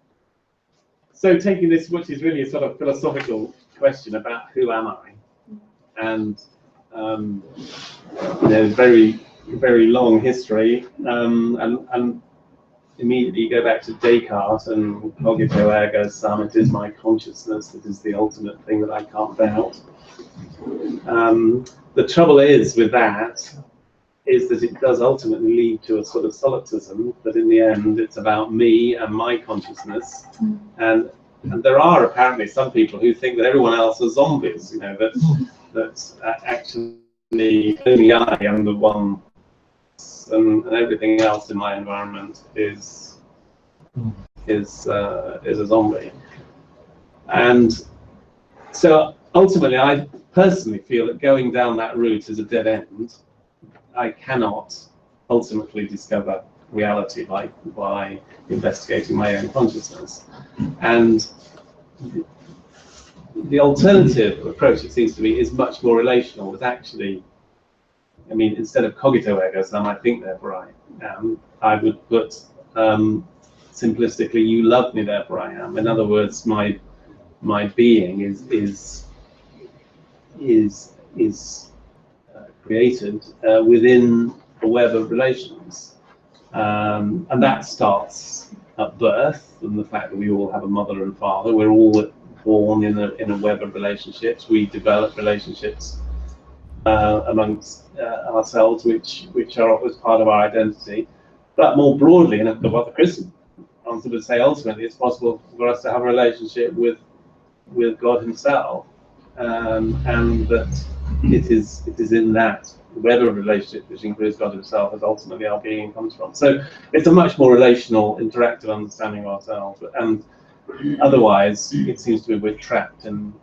So taking this, which is really a sort of philosophical question about who am I, and very, very long history, and immediately you go back to Descartes and cogito ergo sum, it is my consciousness that is the ultimate thing that I can't doubt. The trouble is with that is that it does ultimately lead to a sort of solipsism, that in the end it's about me and my consciousness, and there are apparently some people who think that everyone else are zombies, you know, that actually only I am the one, and everything else in my environment is a zombie. And so ultimately I personally feel that going down that route is a dead end. I cannot ultimately discover reality by investigating my own consciousness. And the alternative approach, it seems to me, is much more relational. It's actually, I mean, instead of cogito ergo sum, I think therefore I am, I would put simplistically, you love me, therefore I am. In other words, my being is created within a web of relations, and that starts at birth, and the fact that we all have a mother and father. We're all born in a web of relationships. We develop relationships amongst ourselves, which are always part of our identity. But more broadly, and what the Christian answer would say, ultimately, it's possible for us to have a relationship with God Himself, and that it is in that web of relationship, which includes God Himself, as ultimately our being comes from. So it's a much more relational, interactive understanding of ourselves, and otherwise, it seems to be we're trapped in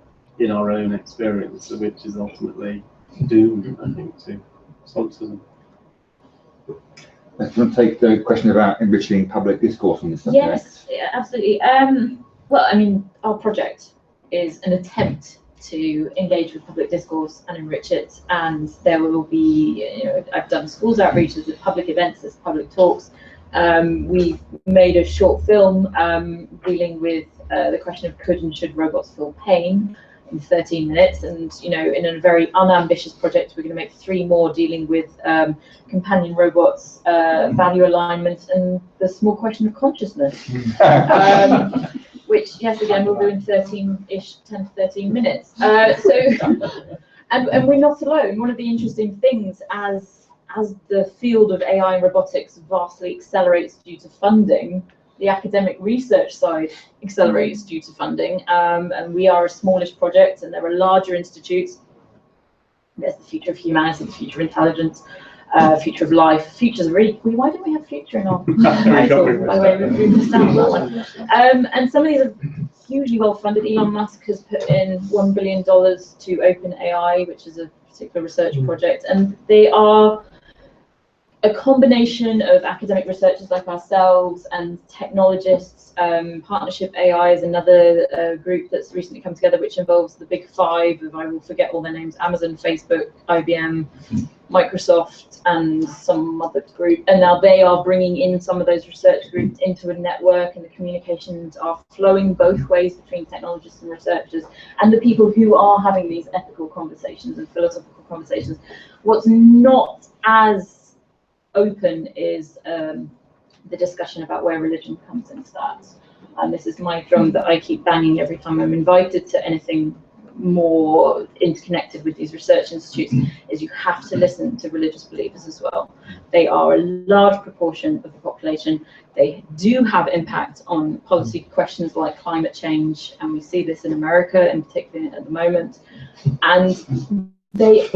our own experience, which is ultimately doomed, I think, to solipsism. Do you want to take the question about enriching public discourse on this subject? Yes, yeah, absolutely. Well, I mean, our project is an attempt to engage with public discourse and enrich it, and there will be, I've done schools outreaches at public events, there's public talks. We've made a short film dealing with the question of could and should robots feel pain in 13 minutes, and in a very unambitious project we're going to make 3 more dealing with companion robots, value alignment, and the small question of consciousness. Which, yes, again, we'll do in 10 to 13 minutes. And we're not alone. One of the interesting things as the field of AI and robotics vastly accelerates due to funding, the academic research side accelerates due to funding. And we are a smallish project, and there are larger institutes. There's the future of humanity, the future of intelligence, future of life, futures of equity. Why don't we have future in our title? By the way, we've missed out on that one. And some of these are hugely well funded. Elon Musk has put in $1 billion to OpenAI, which is a particular research project, and they are a combination of academic researchers like ourselves and technologists. Partnership AI is another group that's recently come together, which involves the big 5 of, I will forget all their names, Amazon, Facebook, IBM, Microsoft, and some other group. And now they are bringing in some of those research groups into a network, and the communications are flowing both ways between technologists and researchers and the people who are having these ethical conversations and philosophical conversations. What's not as open is the discussion about where religion comes into that. And this is my drum that I keep banging every time I'm invited to anything more interconnected with these research institutes, is you have to listen to religious believers as well. They are a large proportion of the population. They do have impact on policy questions like climate change, and we see this in America in particular at the moment. And their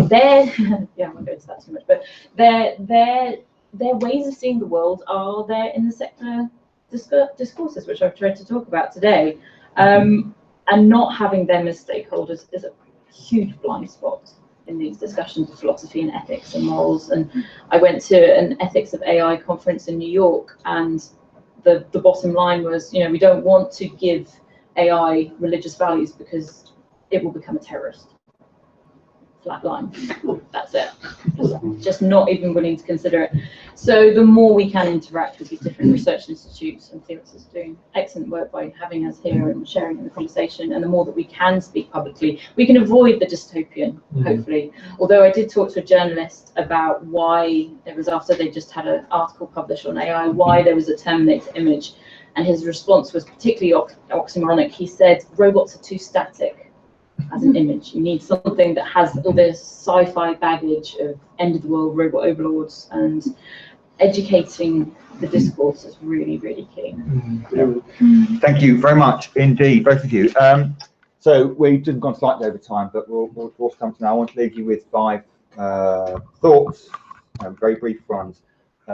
yeah, I won't go into that too much, but their ways of seeing the world are there in the secular discourses, which I've tried to talk about today, and not having them as stakeholders is a huge blind spot in these discussions of philosophy and ethics and morals. And I went to an ethics of AI conference in New York, and the bottom line was, we don't want to give AI religious values because it will become a terrorist. Flat line. That's it. Just not even willing to consider it. So the more we can interact with these different research institutes, and Theos is doing excellent work by having us here and sharing in the conversation, and the more that we can speak publicly, we can avoid the dystopian, hopefully. Although I did talk to a journalist about why it was after they just had an article published on AI, why there was a Terminator image, and his response was particularly oxymoronic. He said, robots are too static as an image. You need something that has all this sci-fi baggage of end of the world robot overlords, and educating the discourse is really, really key. Thank you very much indeed, both of you. So we've just gone slightly over time, but we'll come to now. I want to leave you with 5 thoughts, very brief ones.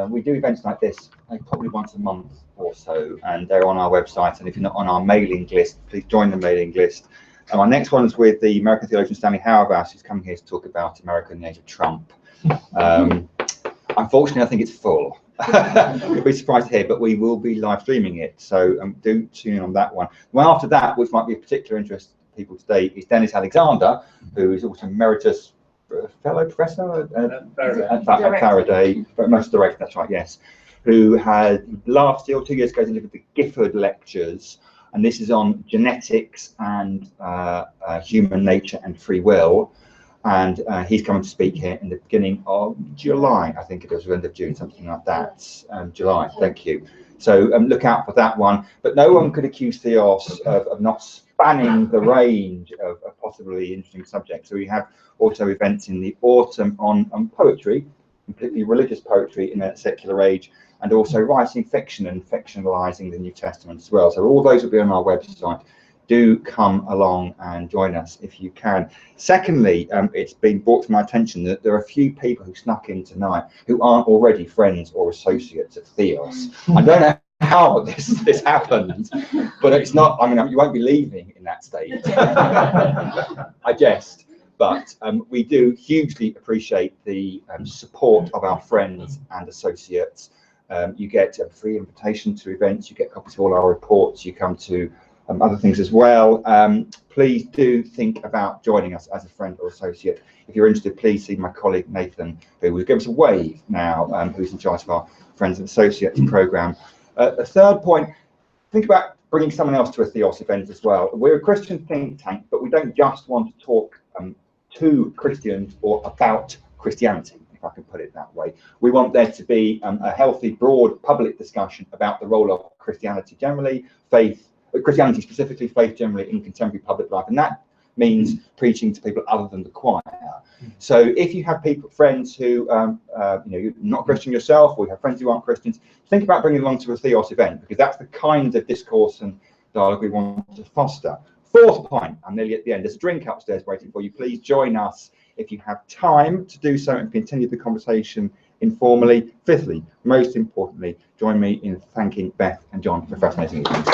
We do events like this probably once a month or so, and they're on our website. And if you're not on our mailing list, please join the mailing list. Our next one is with the American theologian Stanley Hauerwas, who's coming here to talk about America in the age of Trump. Unfortunately, I think it's full. You'll be surprised to hear, but we will be live streaming it, so do tune in on that one. Well, after that, which might be of particular interest to people today, is Dennis Alexander, who is also emeritus fellow professor at Faraday, most direct, that's right, yes, who had last year or 2 years ago delivered the Gifford lectures. And this is on genetics and human nature and free will. And he's coming to speak here in the beginning of July, I think it was, or end of June, something like that. July, thank you. So look out for that one. But no one could accuse Theos of not spanning the range of possibly interesting subjects. So we have also events in the autumn on poetry, completely religious poetry in a secular age, and also writing fiction and fictionalizing the New Testament as well. So all those will be on our website. Do come along and join us if you can. Secondly, it's been brought to my attention that there are a few people who snuck in tonight who aren't already friends or associates at Theos. I don't know how this happened, but it's not, I mean, you won't be leaving in that state. I jest. But we do hugely appreciate the support of our friends and associates. You get a free invitation to events, you get copies of all our reports, you come to other things as well. Please do think about joining us as a friend or associate. If you're interested, please see my colleague Nathan, who will give us a wave now, who's in charge of our Friends and Associates programme. A third point, think about bringing someone else to a Theos event as well. We're a Christian think tank, but we don't just want to talk to Christians or about Christianity, if I can put it that way. We want there to be a healthy, broad public discussion about the role of Christianity generally, Christianity specifically, faith generally in contemporary public life, and that means preaching to people other than the choir. So if you have friends who, you're not Christian yourself, or you have friends who aren't Christians, think about bringing them along to a Theos event, because that's the kind of discourse and dialogue we want to foster. Fourth point, I'm nearly at the end, there's a drink upstairs waiting for you. Please join us if you have time to do so and continue the conversation informally. Fifthly, most importantly, join me in thanking Beth and John for a fascinating evening.